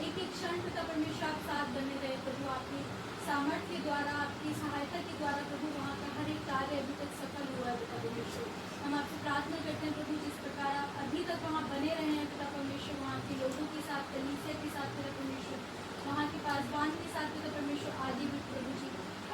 S3: एक एक क्षण पिता परमेश्वर आप साथ बने रहे प्रभु, आपकी सामर्थ्य के द्वारा, आपकी सहायता के द्वारा प्रभु, वहाँ का हर एक कार्य अभी तक सफल हुआ है पिता परमेश्वर। हम आपसे प्रार्थना करते हैं प्रभु, जिस प्रकार आप अभी तक वहाँ बने रहे हैं पिता परमेश्वर, वहाँ के लोगों के साथ, कलीसिया के साथ पिता परमेश्वर, वहाँ के पासवान के साथ पिता परमेश्वर, आगे भी प्रभु जी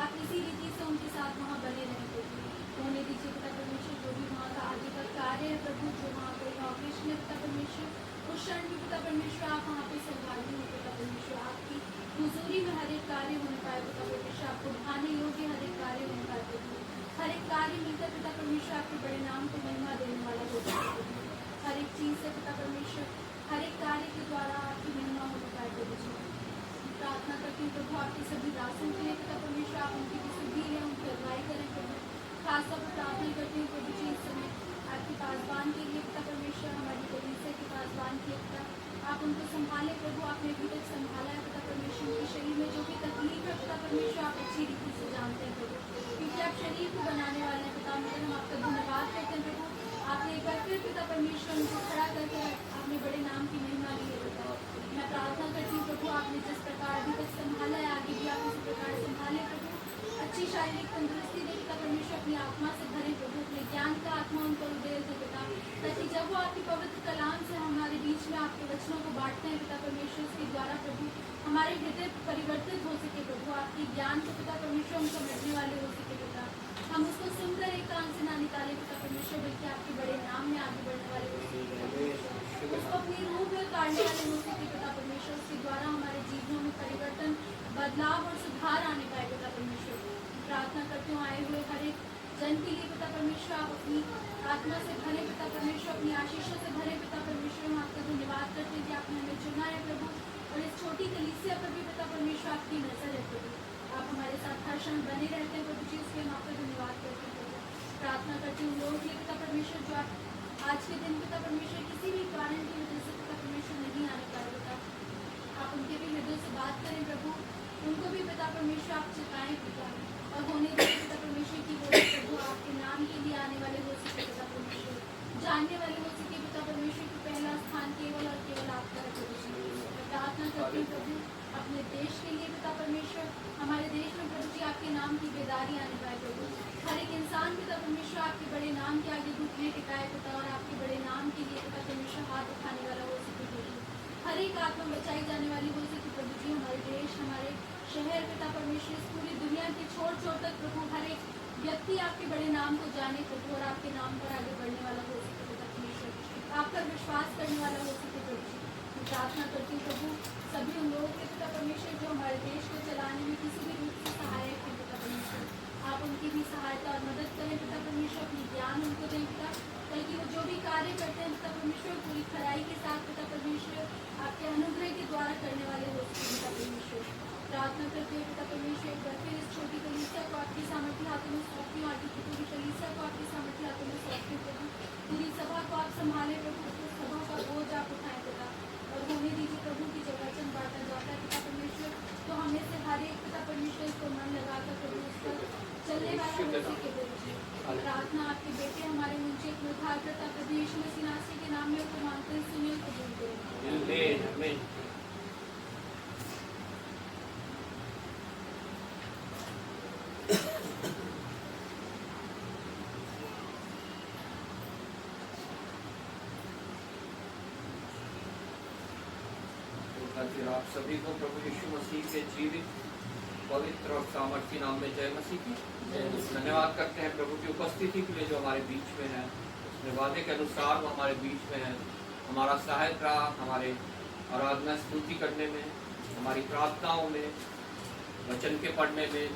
S3: आप इसी रीति से उनके साथ वहाँ बने रहें प्रभु, होने दीजिए पिता परमेश्वर, जो भी वहाँ का आगे का कार्य है प्रभु, जो वहाँ का इनॉग्रेशन है पिता परमेश्वर, उस क्षण भी पिता परमेश्वर आप वहाँ पे सहभागी हो पिता परमेश्वर, आपकी हुजूरी में हर एक कार्य होने पाए पिता परमेश्वर, आपको भाने योग्य हर एक कार्य होने पाए प्रभु, हर एक कार्य मिलकर पिता परमेश्वर आपके बड़े नाम को महिमा देने वाला होता है प्रभु, हर एक चीज़ से पिता परमेश्वर, हर एक कार्य के द्वारा आपकी महिमा होने पाए प्रभु जी। प्रार्थना करती हूँ प्रभु, आपके सभी दासों के लिए पिता परमेश्वर, आप उनकी विशुद्धि है, उनकी अगुवाई करें प्रभु, खासतौर पर प्रार्थना करती हूँ प्रभु जी इस समय आपके पासवान के लिए पिता परमेश्वर, हमारी कलीसिया के पासवान के पिता, आप उनको संभाले प्रभु, आपने अभी तक संभाला है पिता परमेश्वर, उनके शरीर में जो भी तकलीफ है पिता परमेश्वर आप अच्छी रीति से जानते हैं प्रभु, क्योंकि आप शरीर को बनाने वाले हैं पिता, मगर हम आपका धन्यवाद करते हैं प्रभु, आपने एक बार फिर पिता परमेश्वर उनको खड़ा करके आपने बड़े नाम की महिमा ली है पिता। मैं प्रार्थना करती हूँ प्रभु, आपने जिस प्रकार अभी तक संभाला है, आगे भी आप इसी प्रकार संभाले प्रभु, अच्छी शारीरिक तंदुरुस्ती दे पिता परमेश्वर, अपनी आत्मा से भरे प्रभु, अपने ज्ञान का आत्मा उनको उदय दे पिता, ताकि जब वो आपकी पवित्र कलाम से हमारे बीच में आपके वचनों को बांटते हैं पिता परमेश्वर, उसके द्वारा प्रभु हमारे हृदय परिवर्तित हो सके प्रभु, आपके ज्ञान को पिता परमेश्वर हम समझने वाले हो सके पिता, हम उसको सुनकर एक कान से ना निकाले पिता परमेश्वर, बल्कि आपके बड़े नाम में आगे बढ़ने वाले हो सके पिता परमेश्वर, उसको अपनी रूह में उतारने वाले हो सके पिता परमेश्वर, उसके द्वारा हमारे जीवनों में परिवर्तन, बदलाव और सुधार आने पाए पिता परमेश्वर। प्रार्थना करते हो आए हुए हर एक जन के लिए पिता परमेश्वर, आप अपनी आत्मा से भरे पिता परमेश्वर, अपनी आशीषों से भरे पिता परमेश्वर, हम आपका धन्यवाद करते हैं कि आपने हमें चुना है प्रभु, और इस छोटी कलीसिया पर भी पिता परमेश्वर आपकी नजर है प्रभु, आप हमारे साथ हर क्षण बने रहते हैं प्रभु जी, उसके हम आपका धन्यवाद करते हैं प्रभु। प्रार्थना करती हूँ लोगों के लिए पिता परमेश्वर, जो आज के दिन पिता परमेश्वर किसी भी कारण की वजह से पिता परमेश्वर नहीं आने पाए पिता, आप उनके भी हृदय से बात करें प्रभु, उनको भी पिता परमेश्वर आप चिताएं पिता, और होने दीजिए पिता परमेश्वर की वो प्रभु आपके नाम के लिए आने वाले हो सके पिता परमेश्वर, जानने वाले हो सके पिता परमेश्वर की पहला स्थान केवल और केवल आपका है प्रभु जी। प्रार्थना करती हूँ प्रभु अपने देश के लिए पिता परमेश्वर, हमारे देश में प्रभु जी आपके नाम की बेदारी आने पाए प्रभु, हर एक इंसान पिता परमेश्वर आपके बड़े नाम के आगे घुटने टिकाए पिता, और आपके बड़े नाम के लिए पिता परमेश्वर हाथ उठाने वाला हो सके प्रभु, हर एक आत्मा बचाई जाने वाली हो सके प्रभु जी, हमारे देश, हमारे शहर पिता परमेश्वर, इस पूरी दुनिया के छोर छोर तक प्रभु हर एक व्यक्ति आपके बड़े नाम को जाने प्रभु, और आपके नाम पर आगे बढ़ने वाला हो सके पिता परमेश्वर, आप पर विश्वास करने वाला हो सके प्रभु जी। प्रार्थना करती हूँ प्रभु सभी उन लोगों के पिता परमेश्वर, जो हमारे देश को चलाने में किसी भी रूप से सहायक है पिता परमेश्वर, आप उनकी भी सहायता और मदद करें पिता परमेश्वर, अपनी ज्ञान उनको दें पिता, ताकि वो जो भी कार्य करते हैं पिता परमेश्वर पूरी खराई के साथ पिता परमेश्वर आपके अनुग्रह के द्वारा करने वाले हो सके पिता परमेश्वर। प्रार्थना करते हुए पिता परमेश्वर एक बार फिर इस छोटी कलीसिया को आपके सामर्थ्य हाथों में सौंपती हूँ, आगे की पूरी कलीसिया को आपके सामर्थ्य हाथों में सौंपती हूँ प्रभु, पूरी सभा को आप संभाले प्रभु, उस सभा का बोझ आप उठाएं पिता, और होने दीजिए प्रभु की जब वचन बांटा जाता है पिता परमेश्वर, तो हमें से हर एक पिता परमेश्वर इसको मन लगाकर प्रभु उस पर चलने वाला हो सके प्रभु जी। प्रार्थना आपके बेटे हमारे मुझे एक उद्धारकर्ता प्रभु यीशु मसीह नासरी के नाम में उसको मांगते हैं, सुनिए कबूल करें।
S1: फिर आप सभी को प्रभु यीशु मसीह के जीवित, पवित्र और सामर्थ्य नाम में जय मसीह की। धन्यवाद करते हैं प्रभु की उपस्थिति के लिए जो हमारे बीच में है, अपने वादे के अनुसार वो हमारे बीच में है, हमारा सहायक रहा हमारे आराधना स्तुति करने में, हमारी प्रार्थनाओं में, वचन के पढ़ने में।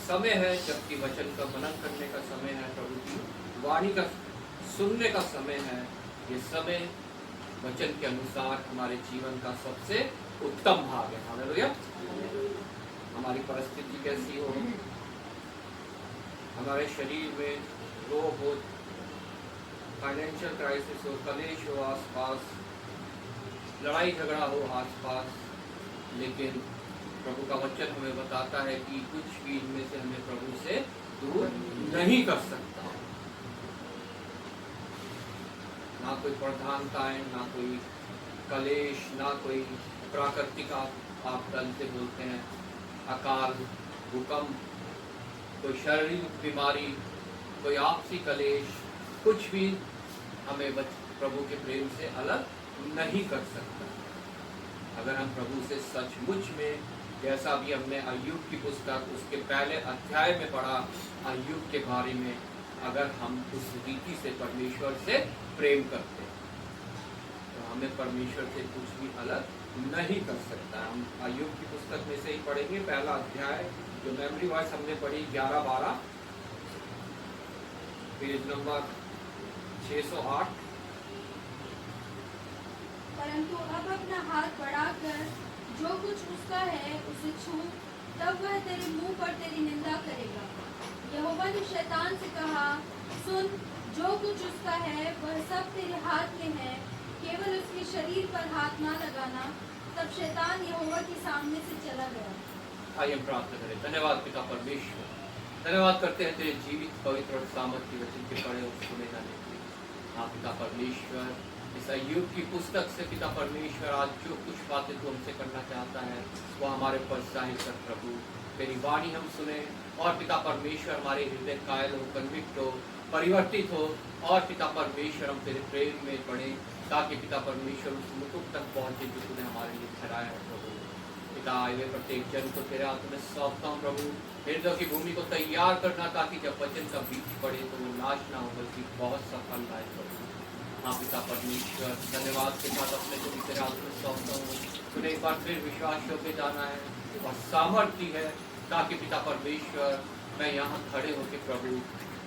S1: समय है जबकि वचन का मनन करने का समय है, प्रभु की वाणी का सुनने का समय है। ये समय वचन के अनुसार हमारे जीवन का सबसे उत्तम भाग है। हालेलुया। हमारी परिस्थिति कैसी हो, हमारे शरीर में रोग हो, फाइनेंशियल क्राइसिस हो, कलेश हो आसपास, लड़ाई झगड़ा हो आसपास, लेकिन प्रभु का वचन हमें बताता है कि कुछ भी इनमें से हमें प्रभु से दूर नहीं कर सकता। ना कोई प्रधानताएं, ना कोई कलेश, ना कोई प्राकृतिक आपदा से बोलते हैं, अकाल, भूकंप, कोई शारीरिक बीमारी, कोई आपसी कलेश, कुछ भी हमें प्रभु के प्रेम से अलग नहीं कर सकता। अगर हम प्रभु से सचमुच में, जैसा भी हमने अय्यूब की पुस्तक उसके पहले अध्याय में पढ़ा, अय्यूब के बारे में, अगर हम उस रीति से परमेश्वर से प्रेम करते हैं तो हमें परमेश्वर से कुछ भी अलग नहीं कर सकता। हम अय्यूब की पुस्तक में से ही पढ़ेंगे, पहला अध्याय जो मेमोरी वाइज हमने पढ़ी 11-12, पेज नंबर 608।
S3: परंतु अब अपना हाथ बढ़ाकर जो कुछ उसका है उसे छू, तब वह तेरे मुंह पर तेरी निंदा करेगा। यहोवा ने शैतान से कहा, सुन, जो कुछ उसका है वह सब तेरे हाथ में है, केवल उसके शरीर पर हाथ ना लगाना। तब शैतान यहोवा के सामने से चला गया।
S1: आइए हम प्रार्थना करें। धन्यवाद पिता परमेश्वर, धन्यवाद करते हैं तेरे जीवित पवित्र और सामर्थ्य वचन के पढ़े और सुने जाने के लिए। हाँ पिता परमेश्वर, इस अय्यूब की पुस्तक से पिता परमेश्वर आज जो कुछ बातें तू हमसे करना चाहता है वो हमारे पर जाहिर कर प्रभु। तेरी वाणी हम सुने और पिता परमेश्वर हमारे हृदय कायल हो, कन्विक्ट हो, परिवर्तित हो, और पिता परमेश्वर हम तेरे प्रेम में पढ़े ताकि पिता परमेश्वर उस मुकुट तक पहुँचे जो तूने हमारे लिए ठहराया है प्रभु। पिता आए प्रत्येक जन को तेरे हाथ में सौंपता हूँ प्रभु। हृदय की भूमि को तैयार करना ताकि जब वचन का बीज पड़े तो वो नाश ना हो बल्कि बहुत सफल आए प्रभु। हाँ पिता परमेश्वर, धन्यवाद के साथ अपने को भी तेरे हाथ में सौंपता हूँ। तूने एक बार फिर विश्वास होकर जाना है और सामर्थ्य है ताकि पिता परमेश्वर मैं यहाँ खड़े होकर प्रभु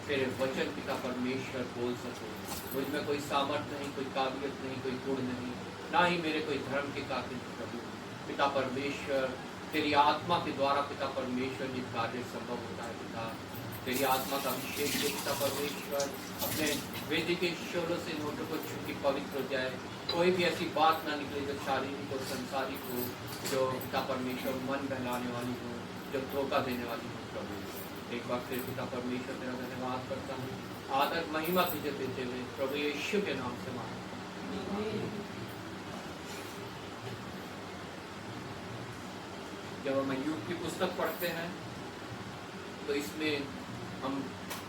S1: तेरे वचन पिता परमेश्वर बोल सकूँ। मुझ में कोई सामर्थ्य नहीं, कोई काबिलियत नहीं, कोई गुण नहीं, ना ही मेरे कोई धर्म के काबिल प्रभु। पिता परमेश्वर तेरी आत्मा के द्वारा पिता परमेश्वर ये कार्य संभव होता है। पिता तेरी आत्मा का अभिषेक से पिता परमेश्वर अपने वेदी के शोलों से नोटों को छू के पवित्र हो जाए। कोई भी ऐसी बात ना निकले जो शारीरिक और संसारिक हो, जो पिता परमेश्वर मन बहलाने वाली हो, जो धोखा देने वाली हो प्रभु। एक बार फिर पिता परमेश्वर तेरा धन्यवाद करता हूँ, आदर महिमा तुझे देते हुए प्रभु यीशु के नाम से मांगता हूं। जब हम अय्यूब की पुस्तक पढ़ते हैं तो इसमें हम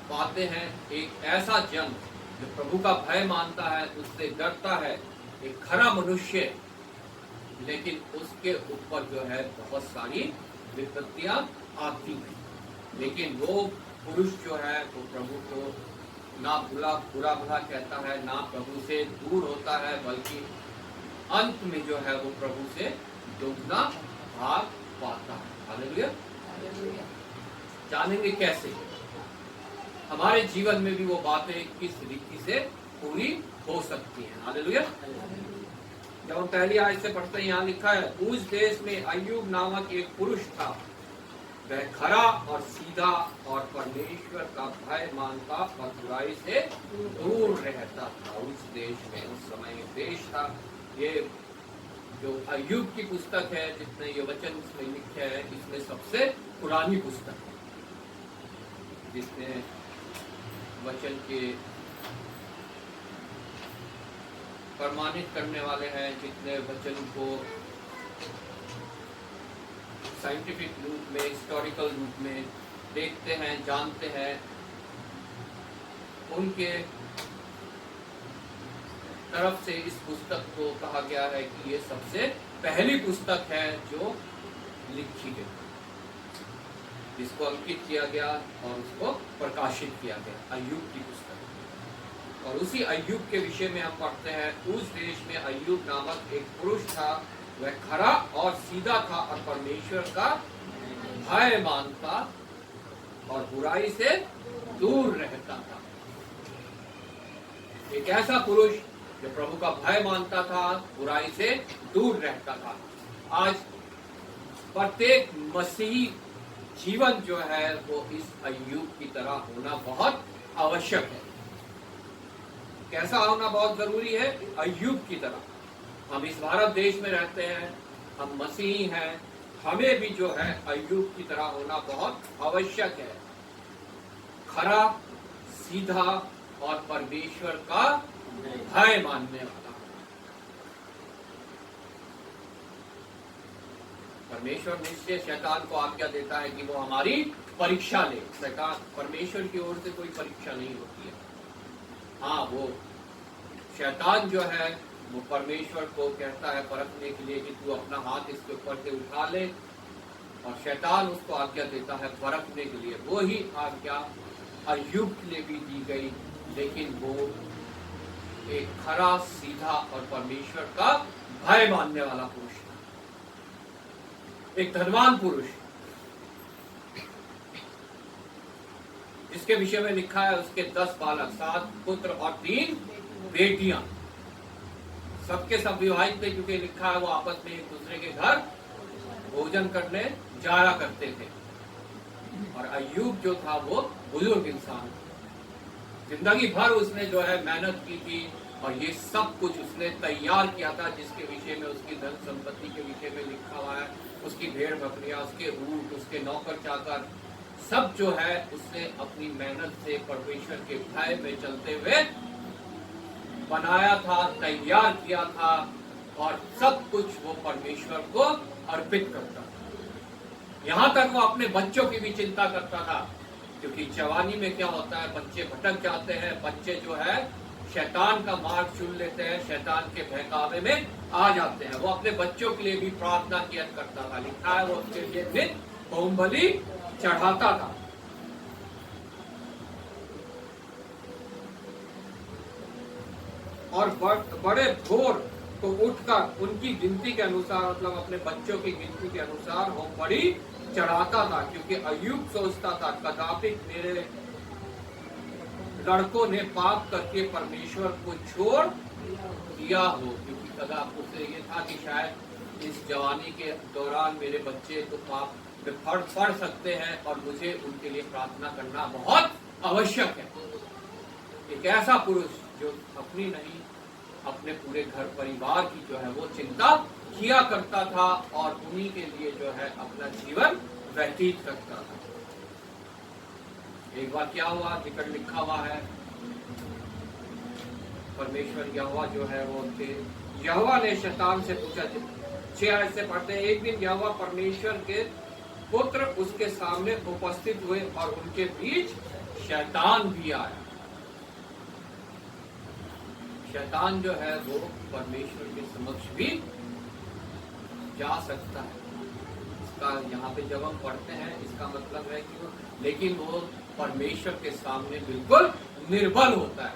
S1: पाते हैं एक ऐसा जन जो प्रभु का भय मानता है, उससे डरता है, एक खरा मनुष्य, लेकिन उसके ऊपर जो है बहुत सारी विपत्तियां आती हैं। लेकिन वो पुरुष जो है वो प्रभु को ना बुरा भला कहता है, ना प्रभु से दूर होता है, बल्कि अंत में जो है वो प्रभु से दुगना भाग पाता है। हालेलुया। जानेंगे कैसे? हमारे जीवन में भी वो बातें किस रीति से पूरी हो सकती हैं। हालेलुया। जब हम पहली आयत से पढ़ते हैं, यहाँ लिखा है, उस देश में अय्यूब नामक एक पुरुष था, वह खरा और सीधा और परमेश्वर का भय मानता और बुराई से दूर रहता था। उस देश में उस समय एक देश था। ये जो अय्यूब की पुस्तक है, जितने ये वचन इसमें लिखे हैं, इसमें सबसे पुरानी पुस्तक है, जिसने वचन के प्रमाणित करने वाले हैं, जितने वचन को साइंटिफिक रूप में, हिस्टोरिकल रूप में देखते हैं, जानते हैं, उनके तरफ से इस पुस्तक को कहा गया है कि ये सबसे पहली पुस्तक है जो लिखी गई, जिसको अंकित किया गया और उसको प्रकाशित किया गया, अय्यूब की पुस्तक। और उसी अय्यूब के विषय में हम पढ़ते हैं, उस देश में अय्यूब नामक एक पुरुष था, वह खरा और सीधा था और परमेश्वर का भय मानता और बुराई से दूर रहता था। एक ऐसा पुरुष जो प्रभु का भय मानता था, बुराई से दूर रहता था। आज प्रत्येक मसीही जीवन जो है वो इस अय्यूब की तरह होना बहुत आवश्यक है। कैसा होना बहुत जरूरी है? अय्यूब की तरह। हम इस भारत देश में रहते हैं, हम मसीही हैं, हमें भी जो है अय्यूब की तरह होना बहुत आवश्यक है। खरा, सीधा और परमेश्वर का भय मानने वाला। परमेश्वर निश्चय शैतान को आज्ञा देता है कि वो हमारी परीक्षा ले। शैतान, परमेश्वर की ओर से कोई परीक्षा नहीं होती है। हाँ, वो शैतान जो है वो परमेश्वर को कहता है परखने के लिए कि तू अपना हाथ इसके ऊपर से उठा ले, और शैतान उसको आज्ञा देता है परखने के लिए। वो ही आज्ञा अय्यूब के लिए भी दी गई, लेकिन वो एक खरा, सीधा और परमेश्वर का भय मानने वाला पुरुष था, एक धनवान पुरुष, जिसके विषय में लिखा है उसके 10 बालक, 7 पुत्र और 3 बेटियां। सबके सब विवाहित थे, क्योंकि लिखा है वो आपस में एक दूसरे के घर भोजन करने जाया करते थे। और अय्यूब जो था वो बुजुर्ग इंसान, जिंदगी भर उसने जो है मेहनत की थी, और ये सब कुछ उसने तैयार किया था, जिसके विषय में उसकी धन संपत्ति के विषय में लिखा हुआ है। उसकी भेड़ बकरियां, उसके ऊंट, उसके नौकर चाकर, सब जो है उसने अपनी मेहनत से परमेश्वर के भय में चलते हुए बनाया था, तैयार किया था, और सब कुछ वो परमेश्वर को अर्पित करता था। यहाँ तक वो अपने बच्चों की भी चिंता करता था, क्योंकि जवानी में क्या होता है, बच्चे भटक जाते हैं, बच्चे जो है शैतान का मार्ग चुन लेते हैं, शैतान के बहकावे में आ जाते हैं। वो अपने बच्चों के लिए भी प्रार्थना किया करता था। लिखा है वो उसके लिए फिर होम बलि चढ़ाता था। और बड़े भोर को उठकर उनकी गिनती के अनुसार, मतलब अपने बच्चों की गिनती के अनुसार होम बलि चढ़ाता था, क्योंकि अय्यूब सोचता था कदापि मेरे लड़कों ने पाप करके परमेश्वर को छोड़ दिया हो। क्योंकि कदापि उसे ये था कि शायद इस जवानी के दौरान मेरे बच्चे तो पाप में पड़ सकते हैं, और मुझे उनके लिए प्रार्थना करना बहुत आवश्यक है। एक ऐसा पुरुष जो अपनी नहीं, अपने पूरे घर परिवार की जो है वो चिंता किया करता था, और उन्हीं के लिए जो है अपना जीवन व्यतीत करता था। एक बार क्या हुआ, जिक्र लिखा हुआ है, परमेश्वर यहोवा जो है वो उनके, यहोवा ने शैतान से पूछा, 6 आयत से पढ़ते हैं, एक दिन यहोवा परमेश्वर के पुत्र उसके सामने उपस्थित हुए, और उनके बीच शैतान भी आया। शैतान जो है वो परमेश्वर के समक्ष भी जा सकता है। इसका यहाँ पे जब हम पढ़ते हैं, इसका मतलब है कि वो, लेकिन वो परमेश्वर के सामने बिल्कुल निर्बल होता है,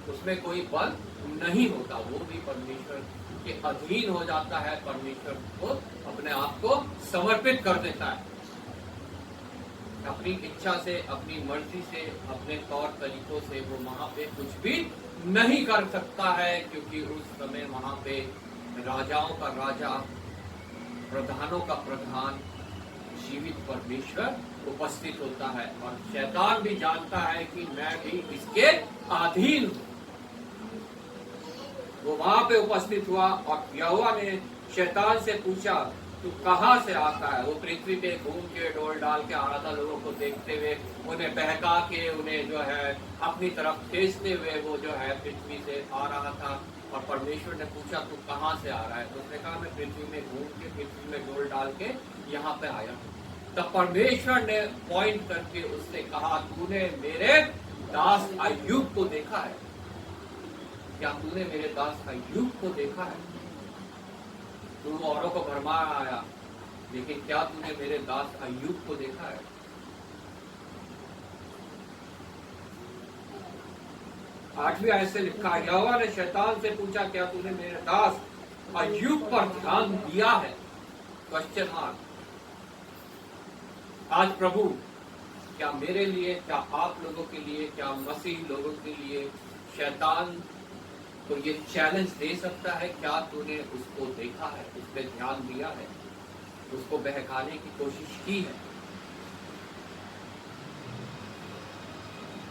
S1: उसमें कोई बल नहीं होता, वो भी परमेश्वर के अधीन हो जाता है, परमेश्वर को अपने आप को समर्पित कर देता है। अपनी इच्छा से, अपनी मर्जी से, अपने तौर तरीकों से वो वहां पे कुछ भी नहीं कर सकता है, क्योंकि उस समय वहां पे राजाओं का राजा, प्रधानों का प्रधान, जीवित परमेश्वर उपस्थित होता है। और शैतान भी जानता है कि मैं भी इसके अधीन हूं। वो वहां पे उपस्थित हुआ, और यहोवा ने शैतान से पूछा, तू कहां से आता है? वो पृथ्वी पे घूम के डोल डाल के आ रहा था, लोगों को देखते हुए, उन्हें बहका के, उन्हें जो है अपनी तरफ खींचते हुए वो जो है पृथ्वी से आ रहा था। और परमेश्वर ने पूछा, तू कहां से आ रहा है? तो उसने कहा, मैं पृथ्वी में घूम के, पृथ्वी में डोल डाल के यहाँ पे आया। तब परमेश्वर ने पॉइंट करके उससे कहा, तूने मेरे दास अय्यूब को देखा है? क्या तूने मेरे दास अय्यूब को देखा है? तू औरों को भरमा आया, लेकिन क्या तूने मेरे दास अय्यूब को देखा है? 8वीं आयत से लिखा है, यहोवा ने शैतान से पूछा, क्या तूने मेरे दास अय्यूब पर ध्यान दिया है? Question mark. आज प्रभु क्या मेरे लिए, क्या आप लोगों के लिए, क्या मसीह लोगों के लिए शैतान तो ये चैलेंज दे सकता है, क्या तूने उसको देखा है, उस पर ध्यान दिया है, उसको बहकाने की कोशिश की है?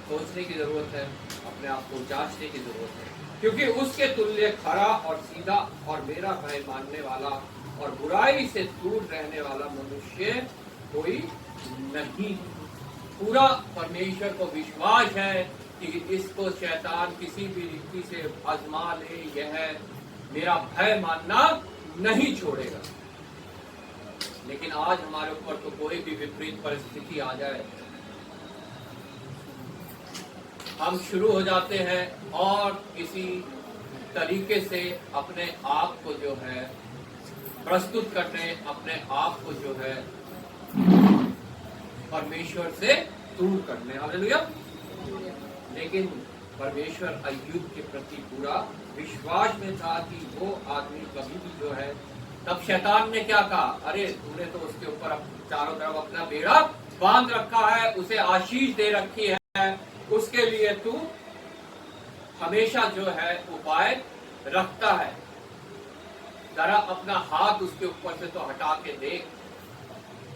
S1: सोचने की जरूरत है, अपने आप को जांचने की जरूरत है, क्योंकि उसके तुल्य खरा और सीधा और मेरा भय मानने वाला और बुराई से दूर रहने वाला मनुष्य कोई नहीं। पूरा परमेश्वर को विश्वास है कि इसको शैतान किसी भी रीति से आजमा ले, यह मेरा भय मानना नहीं छोड़ेगा। लेकिन आज हमारे ऊपर तो कोई भी विपरीत परिस्थिति आ जाए, हम शुरू हो जाते हैं और किसी तरीके से अपने आप को जो है प्रस्तुत करने, अपने आप को जो है परमेश्वर से दूर करने। हालेलुया। लेकिन परमेश्वर अय्यूब के प्रति पूरा विश्वास में था कि वो आदमी कभी भी जो है, तब शैतान ने क्या कहा, अरे तूने तो उसके ऊपर चारों तरफ अपना बेड़ा बांध रखा है, उसे आशीष दे रखी है, उसके लिए तू हमेशा जो है उपाय रखता है, जरा अपना हाथ उसके ऊपर से तो हटा के देख,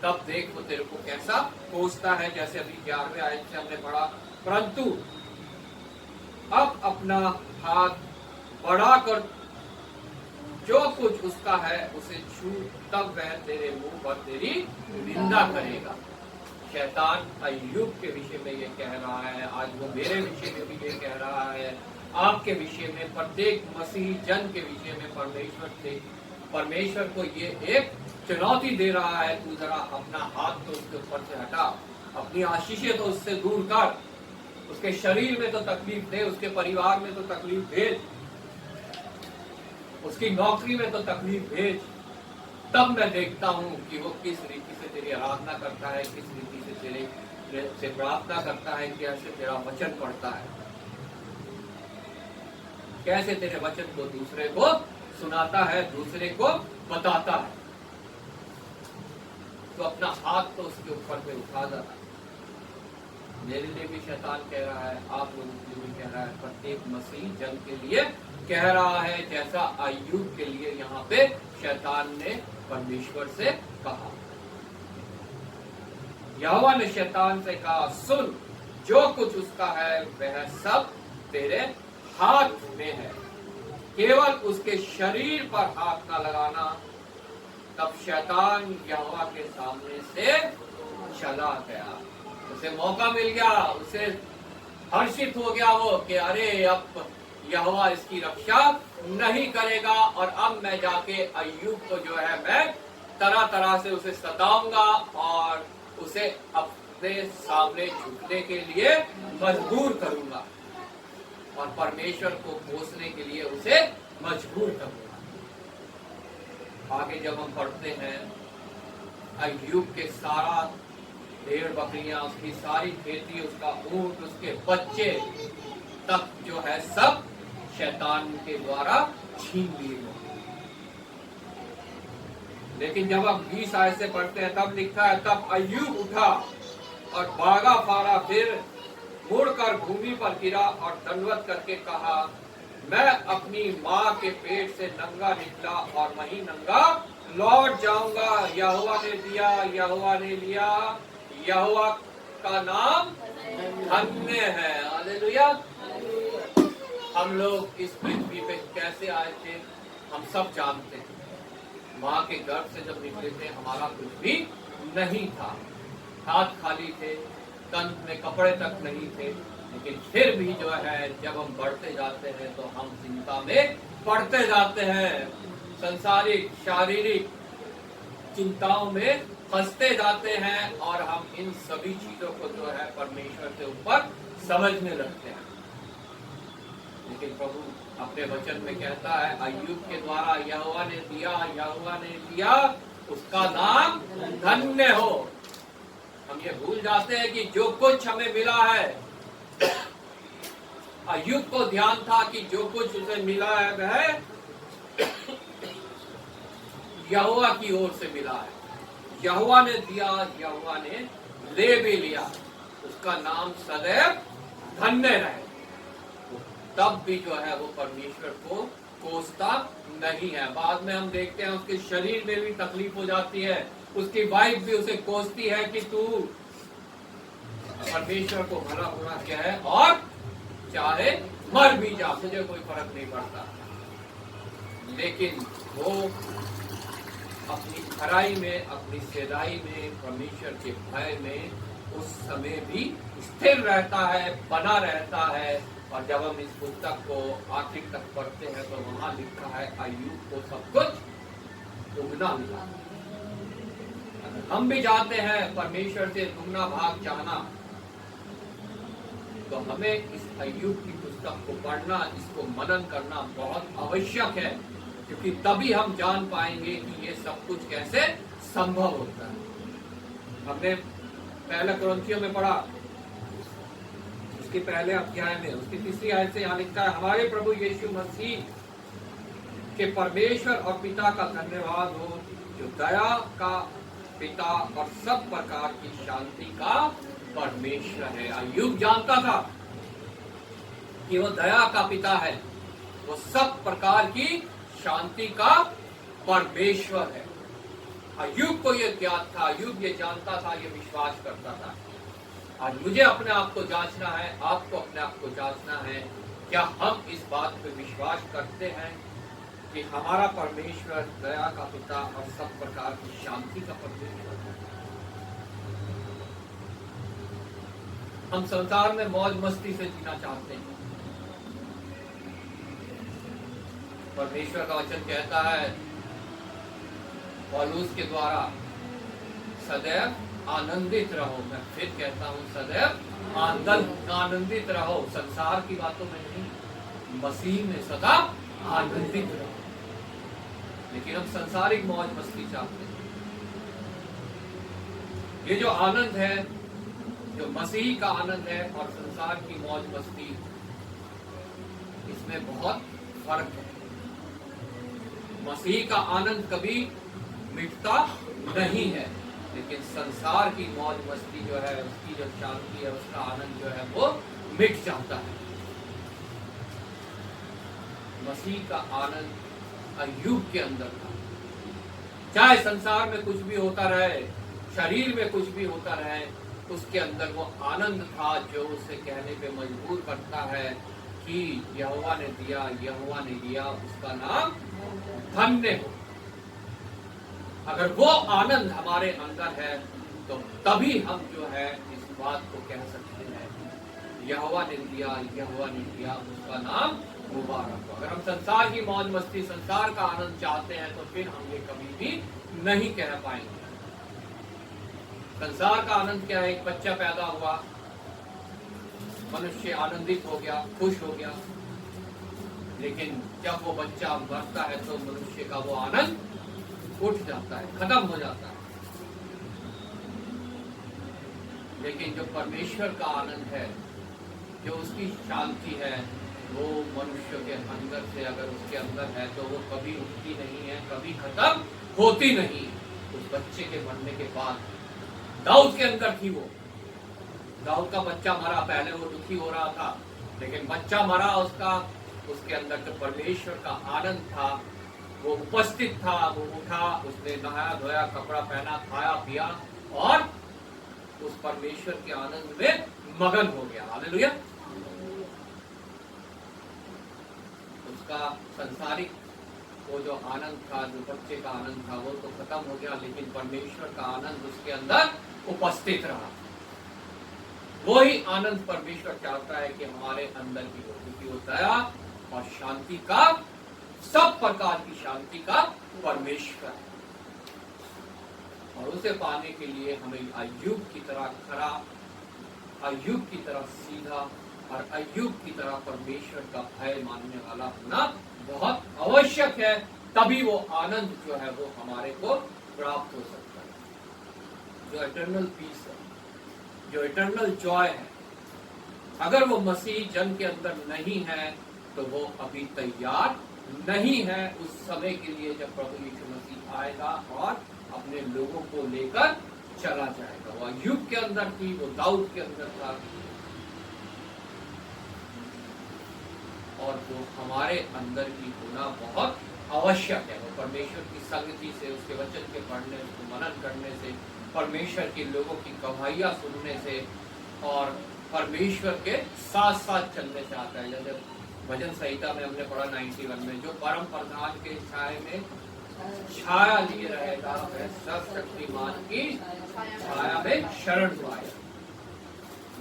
S1: तब देख वो तेरे को कैसा कोसता है। जैसे अभी 11वें आयत से हमने पढ़ा, परंतु अब अपना हाथ बढ़ाकर जो कुछ उसका है उसे छू, तब वह तेरे मुंह पर तेरी निंदा करेगा। शैतान अय्यूब के विषय में ये कह रहा है, आज वो मेरे विषय में भी ये कह रहा है, आपके विषय में, प्रत्येक मसीही जन के विषय में परमेश्वर को ये एक चुनौती दे रहा है, तू जरा अपना हाथ तो उसके ऊपर से हटा, अपनी आशीषें तो उससे दूर कर, उसके शरीर में तो तकलीफ दे, उसके परिवार में तो तकलीफ भेज, उसकी नौकरी में तो तकलीफ भेज, तब मैं देखता हूं कि वो किस रीति से तेरी आराधना करता है, किस रीति से तेरे से प्रार्थना करता है, कैसे तेरा वचन पढ़ता है, कैसे तेरे वचन को दूसरे को सुनाता है, दूसरे को बताता है। तो अपना हाथ तो उसके ऊपर पे उठा जाता है। मेरे लिए भी शैतान कह रहा है, आप लोगों के लिए भी कह रहा है, प्रत्येक मसीह जन के लिए कह रहा है, जैसा अय्यूब के लिए यहाँ पे शैतान ने परमेश्वर से कहा। यहोवा ने शैतान से कहा, सुन, जो कुछ उसका है वह सब तेरे हाथ में है, केवल उसके शरीर पर हाथ ना लगाना। तब शैतान यहोवा के सामने से चला गया। उसे मौका मिल गया, उसे हर्षित हो गया वो कि अरे अब यहोवा इसकी रक्षा नहीं करेगा, और अब मैं जाके अय्यूब को जो है मैं तरह तरह से उसे सताऊंगा और उसे अपने सामने झुकने के लिए मजबूर करूंगा और परमेश्वर को कोसने के लिए उसे मजबूर करूंगा। आगे जब हम पढ़ते हैं, अय्यूब के सारा भेड़ बकरियां, उसकी सारी खेती, उसका ऊंट, उसके बच्चे तक जो है सब शैतान के द्वारा छीन लिए गए। लेकिन जब हम 20 आयत से पढ़ते हैं, तब लिखा है, तब अय्यूब उठा और भागा फाड़ा, फिर मुड़कर भूमि पर गिरा और दंडवत करके कहा, मैं अपनी माँ के पेट से नंगा निकला और वहीं नंगा लौट जाऊंगा। यहोवा ने दिया, यहोवा ने लिया, यहोवा का नाम धन्य है। हालेलुया। हम लोग इस पृथ्वी पे कैसे आए थे हम सब जानते हैं। माँ के गर्भ से जब निकले थे हमारा कुछ भी नहीं था, हाथ खाली थे, तन में कपड़े तक नहीं थे, लेकिन फिर भी जो है जब हम बढ़ते जाते हैं तो हम चिंता में पड़ते जाते हैं, संसारिक शारीरिक चिंताओं में फंसते जाते हैं और हम इन सभी चीजों को जो है परमेश्वर के ऊपर समझने लगते हैं। लेकिन प्रभु अपने वचन में कहता है, अय्यूब के द्वारा यहोवा ने दिया, यहोवा ने दिया, उसका नाम धन्य हो। हम ये भूल जाते हैं कि जो कुछ हमें मिला है अय्यूब को ध्यान था कि जो कुछ उसे मिला है वह यहोवा की ओर से मिला है। यहोवा ने दिया, यहोवा ने ले भी लिया, उसका नाम सदैव धन्य रहे। तब भी जो है वो परमेश्वर को कोसता नहीं है। बाद में हम देखते हैं उसके शरीर में भी तकलीफ हो जाती है, उसकी वाइफ भी उसे कोसती है कि तू परमेश्वर को भला बुरा किया है और चाहे मर भी जा, मुझे कोई फर्क नहीं पड़ता। लेकिन वो अपनी खराई में, अपनी सेदाई में, परमेश्वर के भय में उस समय भी स्थिर रहता है, बना रहता है। और जब हम इस पुस्तक को आखिर तक पढ़ते हैं तो वहां लिखा है अय्यूब को सब कुछ दुगना मिला। अगर हम भी चाहते हैं परमेश्वर से दुगना भाग चाहना, तो हमें इस अय्यूब की पुस्तक को पढ़ना, इसको मनन करना बहुत आवश्यक है, क्योंकि तभी हम जान पाएंगे कि ये सब कुछ कैसे संभव होता है। हमने पहले कुरिन्थियों में पढ़ा, उसके पहले अध्याय में उसकी 3री आयत से यहाँ लिखा है, हमारे प्रभु यीशु मसीह के परमेश्वर और पिता का धन्यवाद हो, जो दया का पिता और सब प्रकार की शांति का परमेश्वर है। अय्यूब जानता था कि वो दया का पिता है, वो सब प्रकार की शांति का परमेश्वर है। अय्यूब को ये ज्ञात था, अय्यूब ये जानता था, ये विश्वास करता था। आज मुझे अपने आप को जांचना है, आपको अपने आप को जांचना है, क्या हम इस बात पे विश्वास करते हैं कि हमारा परमेश्वर दया का पिता और सब प्रकार की शांति का परमेश्वर है। हम संसार में मौज मस्ती से जीना चाहते हैं। परमेश्वर का वचन कहता है पौलुस के द्वारा, सदैव आनंदित रहो। मैं फिर कहता हूं, सदैव आनंदित रहो। संसार की बातों में नहीं, मसीह में सदा आनंदित रहो। लेकिन हम संसारिक मौज मस्ती चाहते हैं। ये जो आनंद है, जो मसीह का आनंद है और संसार की मौज मस्ती, इसमें बहुत फर्क है। मसीह का आनंद कभी मिटता नहीं है, लेकिन संसार की मौज मस्ती जो है, उसकी जो शांति है, उसका आनंद जो है वो मिट जाता है। मसीह का आनंद अय्यूब के अंदर था। चाहे संसार में कुछ भी होता रहे, शरीर में कुछ भी होता रहे, उसके अंदर वो आनंद था जो उसे कहने पे मजबूर करता है कि यहोवा ने दिया, यहोवा ने दिया, उसका नाम धन्य हो। अगर वो आनंद हमारे अंदर है तो तभी हम जो है इस बात को कह सकते हैं, यहोवा ने दिया, यहोवा ने दिया, उसका नाम मुबारक हो। अगर हम संसार की मौज मस्ती, संसार का आनंद चाहते हैं तो फिर हम ये कभी भी नहीं कह पाएंगे। संसार का आनंद क्या है? एक बच्चा पैदा हुआ, मनुष्य आनंदित हो गया, खुश हो गया, लेकिन जब वो बच्चा मरता है तो मनुष्य का वो आनंद उठ जाता है, खत्म हो जाता है। लेकिन जो परमेश्वर का आनंद है, जो उसकी शांति है, वो मनुष्य के अंदर से अगर उसके अंदर है तो वो कभी उठती नहीं है, कभी खत्म होती नहीं। उस बच्चे के मरने के बाद दाऊद के अंदर थी वो, दाऊद का बच्चा मरा, पहले वो दुखी हो रहा था, लेकिन बच्चा मरा उसका, उसके अंदर जो परमेश्वर का आनंद था वो उपस्थित था। वो उठा, उसने नहाया धोया, कपड़ा पहना, खाया पिया और उस परमेश्वर के आनंद में मगन हो गया। हालेलुया। उसका संसारिक वो जो आनंद था, जो बच्चे का आनंद था, वो तो खत्म हो गया, लेकिन परमेश्वर का आनंद उसके अंदर उपस्थित रहा। वो ही आनंद परमेश्वर चाहता है कि हमारे अंदर की हो, क्योंकि वो दया और शांति का, सब प्रकार की शांति का परमेश्वर है। और उसे पाने के लिए हमें अय्यूब की तरह खरा, अय्यूब की तरह सीधा और अय्यूब की तरह परमेश्वर का भय मानने वाला होना बहुत आवश्यक है। तभी वो आनंद जो है वो हमारे को प्राप्त हो सकता है। जो इटर्नल पीस है, जो इटर्नल जॉय है, अगर वो मसीह जन के अंदर नहीं है तो वो अभी तैयार नहीं है उस समय के लिए जब प्रभु यीशु मसीह आएगा और अपने लोगों को लेकर चला जाएगा। वो अय्यूब के अंदर थी, वो दाऊद के अंदर था, और वो हमारे अंदर भी होना बहुत आवश्यक है। वो परमेश्वर की संगति से, उसके वचन के पढ़ने, उसको मनन करने से, परमेश्वर के लोगों की गवाहियां सुनने से और परमेश्वर के साथ साथ चलने से आता है। जैसे भजन संहिता में हमने पढ़ा 91 में, जो परम प्रधान के छाया में छाया लिए रहेगा वह सर्वशक्तिमान की छाया में शरण पाए।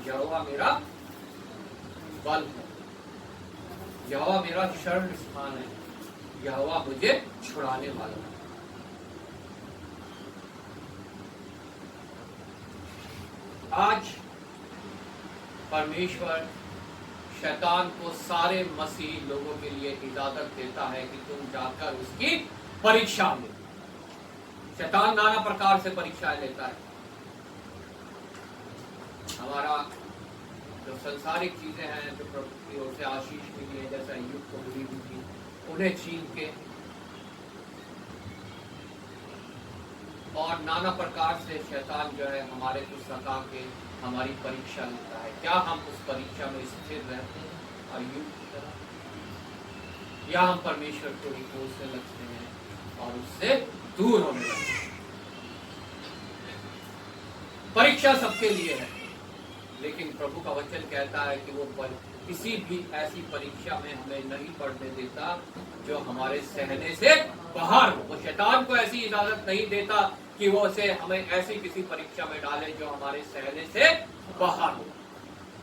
S1: यहोवा मेरा बल है, यहोवा मेरा शरण स्थान है, यहोवा मुझे छुड़ाने वाला है। आज परमेश्वर शैतान को सारे मसीह लोगों के लिए इजाजत देता है कि तुम जाकर उसकी परीक्षा लो। शैतान नाना प्रकार से परीक्षाएं लेता है। हमारा जो संसारिक चीजें हैं, जो प्रभु की ओर से आशीष मिली है, जैसा अय्यूब को मिली हुई थी, उन्हें छीन के और नाना प्रकार से शैतान जो है हमारे को सता के हमारी परीक्षा लेता है। क्या हम उस परीक्षा में स्थिर रहते हैं अय्यूब की तरह, या हम परमेश्वर को ही कोसने लगते हैं और उससे दूर होने लगते हैं? परीक्षा सबके लिए है, लेकिन प्रभु का वचन कहता है कि वो किसी भी ऐसी परीक्षा में हमें नहीं पड़ने देता जो हमारे सहने से बाहर हो। वो शैतान को ऐसी इजाजत नहीं देता कि वो उसे हमें ऐसी किसी परीक्षा में डाले जो हमारे सहने से बाहर हो,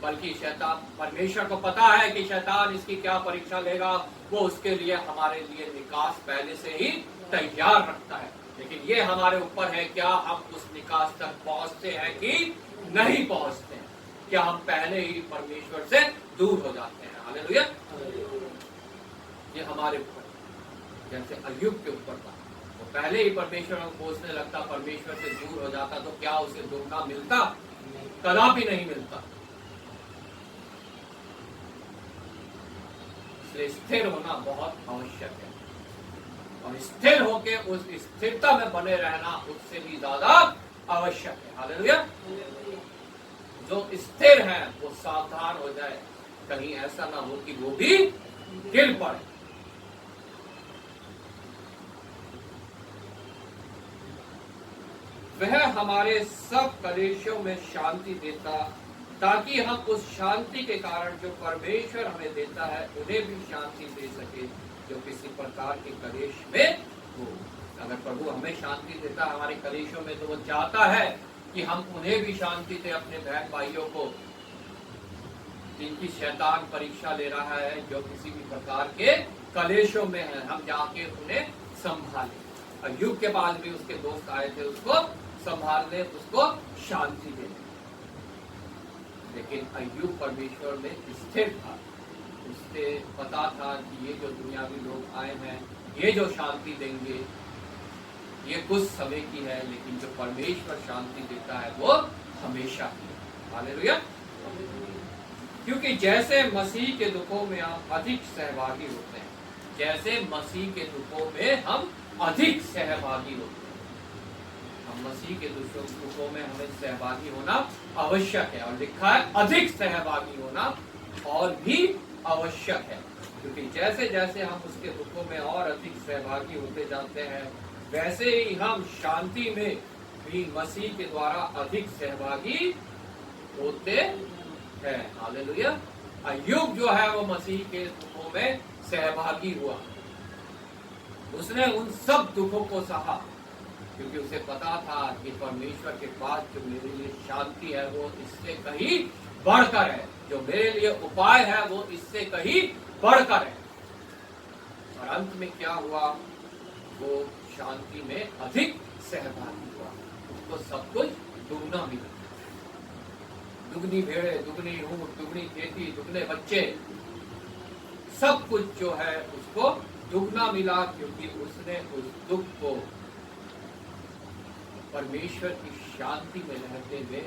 S1: बल्कि शैतान, परमेश्वर को पता है कि शैतान इसकी क्या परीक्षा लेगा, वो उसके लिए हमारे लिए निकास पहले से ही तैयार रखता है। लेकिन ये हमारे ऊपर है, क्या हम उस निकास तक पहुंचते हैं कि नहीं पहुंचते हैं? क्या हम पहले ही परमेश्वर से दूर हो जाते हैं? हालेलुया। ये हमारे ऊपर, जैसे अय्यूब के ऊपर था, वो पहले ही परमेश्वर को कोसने लगता, परमेश्वर से दूर हो जाता, तो क्या उसे दुगना मिलता? कदापि नहीं मिलता। इसलिए स्थिर होना बहुत आवश्यक है, और स्थिर होके उस स्थिरता में बने रहना उससे भी ज्यादा आवश्यक है। हालेलुया। जो स्थिर है वो सावधान हो जाए, कहीं ऐसा ना हो कि वो भी गिर पड़े। वह हमारे सब कलेशों में शांति देता, ताकि हम उस शांति के कारण जो परमेश्वर हमें देता है उन्हें भी शांति दे सके जो किसी प्रकार के कलेश में हो। अगर प्रभु हमें शांति देता है हमारे कलेशों में, तो वो चाहता है कि हम उन्हें भी शांति दें, अपने बहन भाइयों को जिनकी शैतान परीक्षा ले रहा है, जो किसी भी प्रकार के कलेशों में है, हम जाके उन्हें संभालें। अय्यूब के पास भी उसके दोस्त आए थे, उसको संभालने, उसको शांति देने। लेकिन अय्यूब परमेश्वर में स्थिर था, उससे पता था कि ये जो दुनियावी लोग आए हैं, ये जो शांति देंगे ये कुछ समय की है, लेकिन जो परमेश्वर शांति देता है वो हमेशा की है। हालेलुया। क्योंकि जैसे मसीह के दुखों में हम अधिक सहभागी होते हैं, जैसे मसीह के दुखों में हम अधिक सहभागी होते हैं, हम मसीह के दुखों में हमें सहभागी होना आवश्यक है, और लिखा है अधिक सहभागी होना और भी आवश्यक है। क्योंकि जैसे जैसे हम उसके दुखों में और अधिक सहभागी होते जाते हैं, वैसे ही हम शांति में भी मसीह के द्वारा अधिक सहभागी होते हैं। हालेलुया। अय्यूब जो है वो मसीह के दुखों में सहभागी हुआ, उसने उन सब दुखों को सहा, क्योंकि उसे पता था कि परमेश्वर के पास जो मेरे लिए शांति है वो इससे कहीं बढ़कर है, जो मेरे लिए उपाय है वो इससे कहीं बढ़कर है। और अंत में क्या हुआ, वो शांति में अधिक सहभागी हुआ, उसको सब कुछ दुगना मिला। दुगनी भेड़े, दुगनी ऊंट, दुगनी खेती, दुगने बच्चे, सब कुछ जो है उसको दुगना मिला, क्योंकि उसने उस दुख को परमेश्वर की शांति में रहते हुए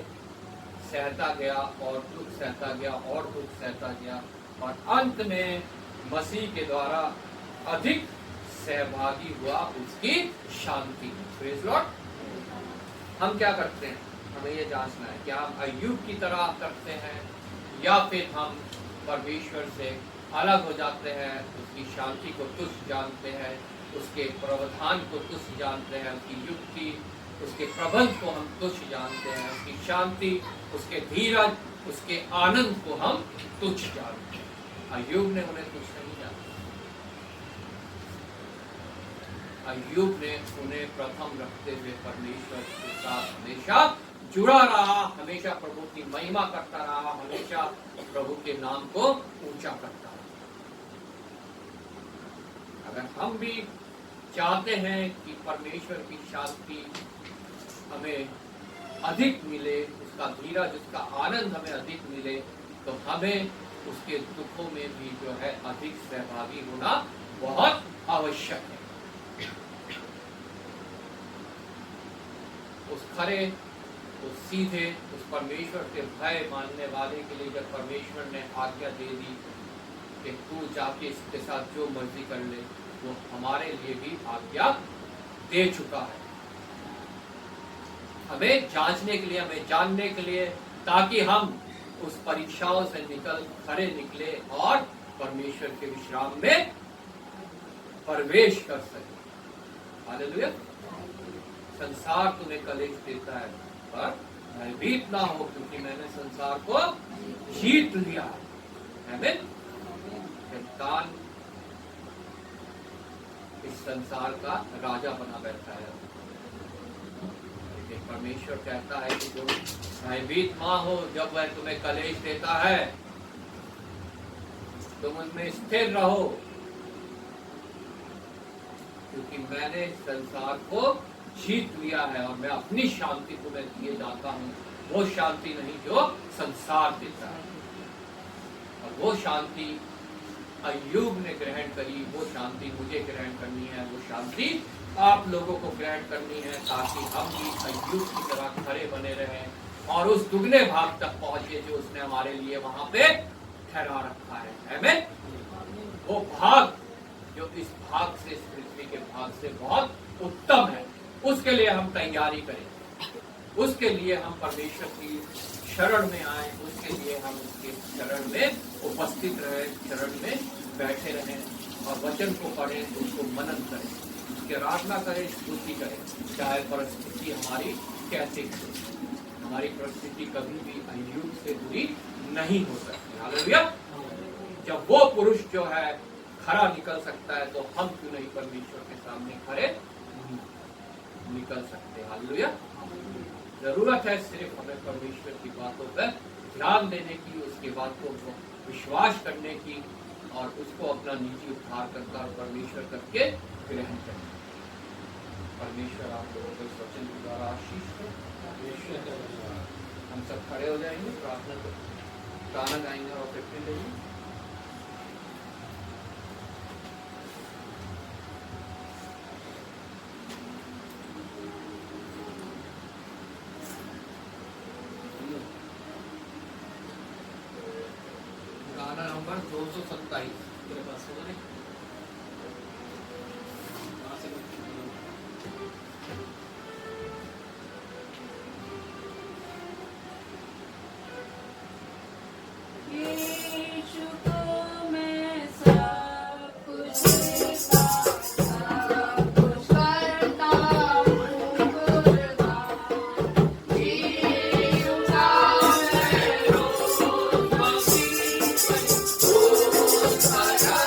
S1: सहता गया और दुख सहता गया और दुख सहता गया और अंत में मसीह के द्वारा अधिक सहभागी हुआ उसकी शांति। Praise Lord. हम क्या करते हैं, हमें ये जांचना है कि हम अय्यूब की तरह करते हैं या फिर हम परमेश्वर से अलग हो जाते हैं, उसकी शांति को तुच्छ जानते हैं, उसके प्रावधान को तुच्छ जानते हैं, उसकी युक्ति, उसके प्रबंध को हम तुच्छ जानते हैं, उसकी शांति, उसके धीरज, उसके आनंद को हम तुच्छ जानते हैं। अय्यूब ने उन्हें तुच्छ नहीं जाना। अय्यूब ने उन्हें प्रथम रखते हुए परमेश्वर के साथ हमेशा जुड़ा रहा, हमेशा प्रभु की महिमा करता रहा, हमेशा प्रभु के नाम को ऊंचा करता रहा। अगर हम भी चाहते हैं कि परमेश्वर की शांति हमें अधिक मिले, उसका धीरज, उसका आनंद हमें अधिक मिले, तो हमें उसके दुखों में भी जो है अधिक सहभागी होना बहुत आवश्यक है। उस खरे, उस सीधे, उस परमेश्वर के भय मानने वाले के लिए जब परमेश्वर ने आज्ञा दे दी कि तू जाके इसके साथ जो मर्जी कर ले, वो हमारे लिए भी आज्ञा दे चुका है, हमें जांचने के लिए, हमें जानने के लिए, ताकि हम उस परीक्षाओं से खरे निकले और परमेश्वर के विश्राम में प्रवेश कर सके। हालेलुया। संसार तुम्हें कलेश देता है, पर भयभीत ना हो, क्योंकि मैंने संसार को जीत लिया है। आमीन। शैतान इस संसार का राजा बना बैठा है, लेकिन परमेश्वर कहता है कि जो भयभीत ना हो, जब वह तुम्हें कलेश देता है तुम उनमें स्थिर रहो, क्योंकि मैंने संसार को जीत लिया है और मैं अपनी शांति तुम्हें दिए जाता हूँ। वो शांति नहीं जो संसार देता है। और वो शांति अय्यूब ने ग्रहण करी, वो शांति मुझे ग्रहण करनी है, वो शांति आप लोगों को ग्रहण करनी है, ताकि हम भी अय्यूब की तरह खड़े बने रहें और उस दुगने भाग तक पहुंचे जो उसने हमारे लिए वहां पे ठहरा रखा है। आमीन। वो भाग जो इस भाग से, इस पृथ्वी के भाग से बहुत उत्तम है, उसके लिए हम तैयारी करें, उसके लिए हम परमेश्वर की शरण में आए, उसके लिए हम उसके शरण में उपस्थित रहे, शरण में बैठे रहें और वचन को पढ़ें, उसको मनन करें, उसकी आराधना करें, स्तुति करें, चाहे परिस्थिति हमारी कैसी हो। हमारी परिस्थिति कभी भी अय्यूब से बुरी नहीं हो सकती। हालेलुया। जब वो पुरुष जो है खरा निकल सकता है, तो हम क्यों नहीं परमेश्वर के सामने खरे निकल सकते। हालेलुया। जरूरत है सिर्फ हमें परमेश्वर की बातों पर ध्यान देने की, उसकी बातों को विश्वास करने की और उसको अपना निजी उद्धारकर्ता और परमेश्वर करके ग्रहण करने। परमेश्वर आप लोगों को इस वचन के द्वारा आशीष दे। हम सब खड़े हो जाएंगे, प्रार्थना करेंगे, गाना गाएंगे और फिर लेंगे। गाना नंबर 227
S5: मेरे पास होगा नहीं। कहाँ से
S2: यीशु को मैं सब कुछ देता, सब कुछ करता हूँ कुर्बान। जीऊँगा मैं रोज़ मसीह पर, रोज़ भरा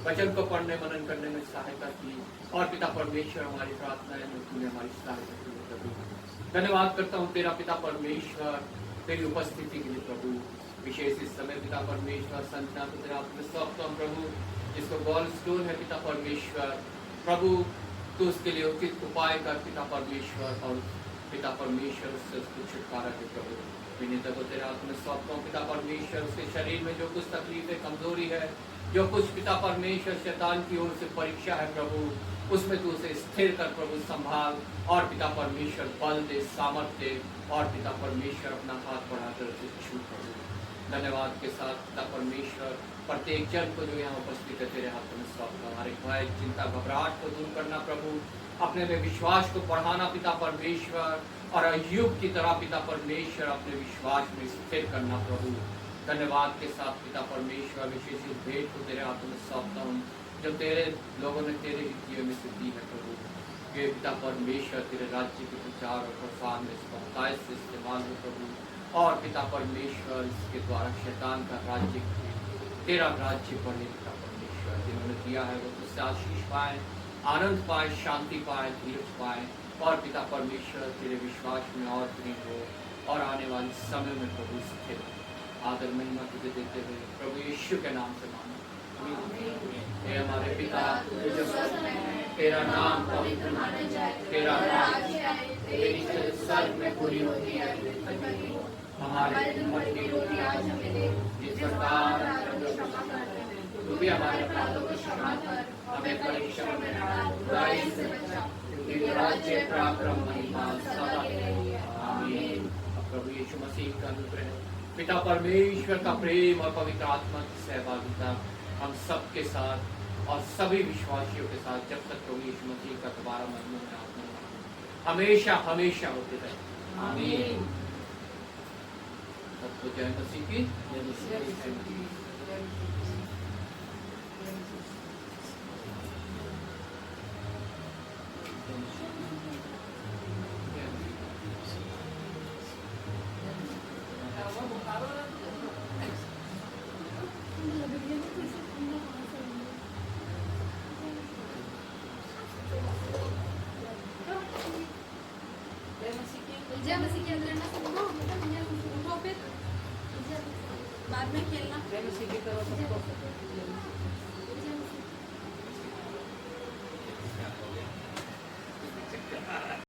S1: वचन को पढ़ने मनन करने में सहायता की और पिता परमेश्वर हमारी प्रार्थनाएं में तूने हमारी सहायता की प्रभु। धन्यवाद करता हूँ तेरा पिता परमेश्वर तेरी उपस्थिति के लिए प्रभु। विशेष इस समय पिता परमेश्वर संजना को तेरा हाथ में सौंपता हूँ प्रभु, जिसको गॉल स्टोन है पिता परमेश्वर प्रभु, तो उसके लिए उचित उपाय कर पिता परमेश्वर, और पिता परमेश्वर उससे उसको छुटकारा दे प्रभु। विनीता को तेरे हाथ में सौंपता हूँ पिता परमेश्वर, उसके शरीर में जो कुछ तकलीफ है, कमजोरी है, जो कुछ पिता परमेश्वर शैतान की ओर से परीक्षा है प्रभु, उसमें तू उसे स्थिर कर प्रभु, संभाल और पिता परमेश्वर बल दे, सामर्थ्य दे, और पिता परमेश्वर अपना हाथ बढ़ाकर उसे छू प्रभु। धन्यवाद के साथ पिता परमेश्वर प्रत्येक जन को जो यहाँ उपस्थित है तेरे हाथों में सौंपता हूं। हमारे भय, चिंता, घबराहट को दूर करना प्रभु, अपने में विश्वास को बढ़ाना पिता परमेश्वर, और अय्यूब की तरह पिता परमेश्वर अपने विश्वास में स्थिर करना प्रभु। धन्यवाद के साथ पिता परमेश्वर विशेष भेंट को तेरे हाथों में सौंपता हूँ, जो तेरे लोगों ने तेरे हित में से दी है प्रभु। ये पिता परमेश्वर तेरे राज्य के प्रचार और प्रसार में इसका हदायत से इस्तेमाल हो प्रभु, और पिता परमेश्वर इसके द्वारा शैतान का राज्य तेरा राज्य बढ़े पिता परमेश्वर। जिन्होंने दिया है वो तुझसे आशीष पाए, आनंद पाए, शांति पाए, धीरज पाए, और पिता परमेश्वर तेरे विश्वास में और दृढ़ हो, और आने वाले समय में प्रभु स्थिर आदर महिमा तुझे देते हुए प्रभु यीशु के नाम से मांगो। हे हमारे पिता जो स्वर्ग में है, तेरा नाम पवित्र माना जाए, तेरा राज्य आए, तेरी इच्छा स्वर्ग में पूरी होती है हमारे दिन की रोटी आज हमें दे, जिस प्रकार तू भी हमारे अपराधों को क्षमा कर, हमें परीक्षा में न डाल, बुराई से बचा, क्योंकि राज्य, पराक्रम, महिमा सदा तेरी है। आमीन। प्रभु यीशु मसीह का अनुग्रह, पिता परमेश्वर का प्रेम और पवित्र आत्मा की सहभागिता हम सबके साथ और सभी विश्वासियों के साथ जब तक प्रभु यीशु मसीह का दोबारा मरने में आत्मा हमेशा हमेशा होते रहे। आमीन। सबको जय मसीह की जय।
S3: जय मसीह के अंदर ना सुनो उठो फिर बाद में खेलना
S2: जय मसीह की करो सबको।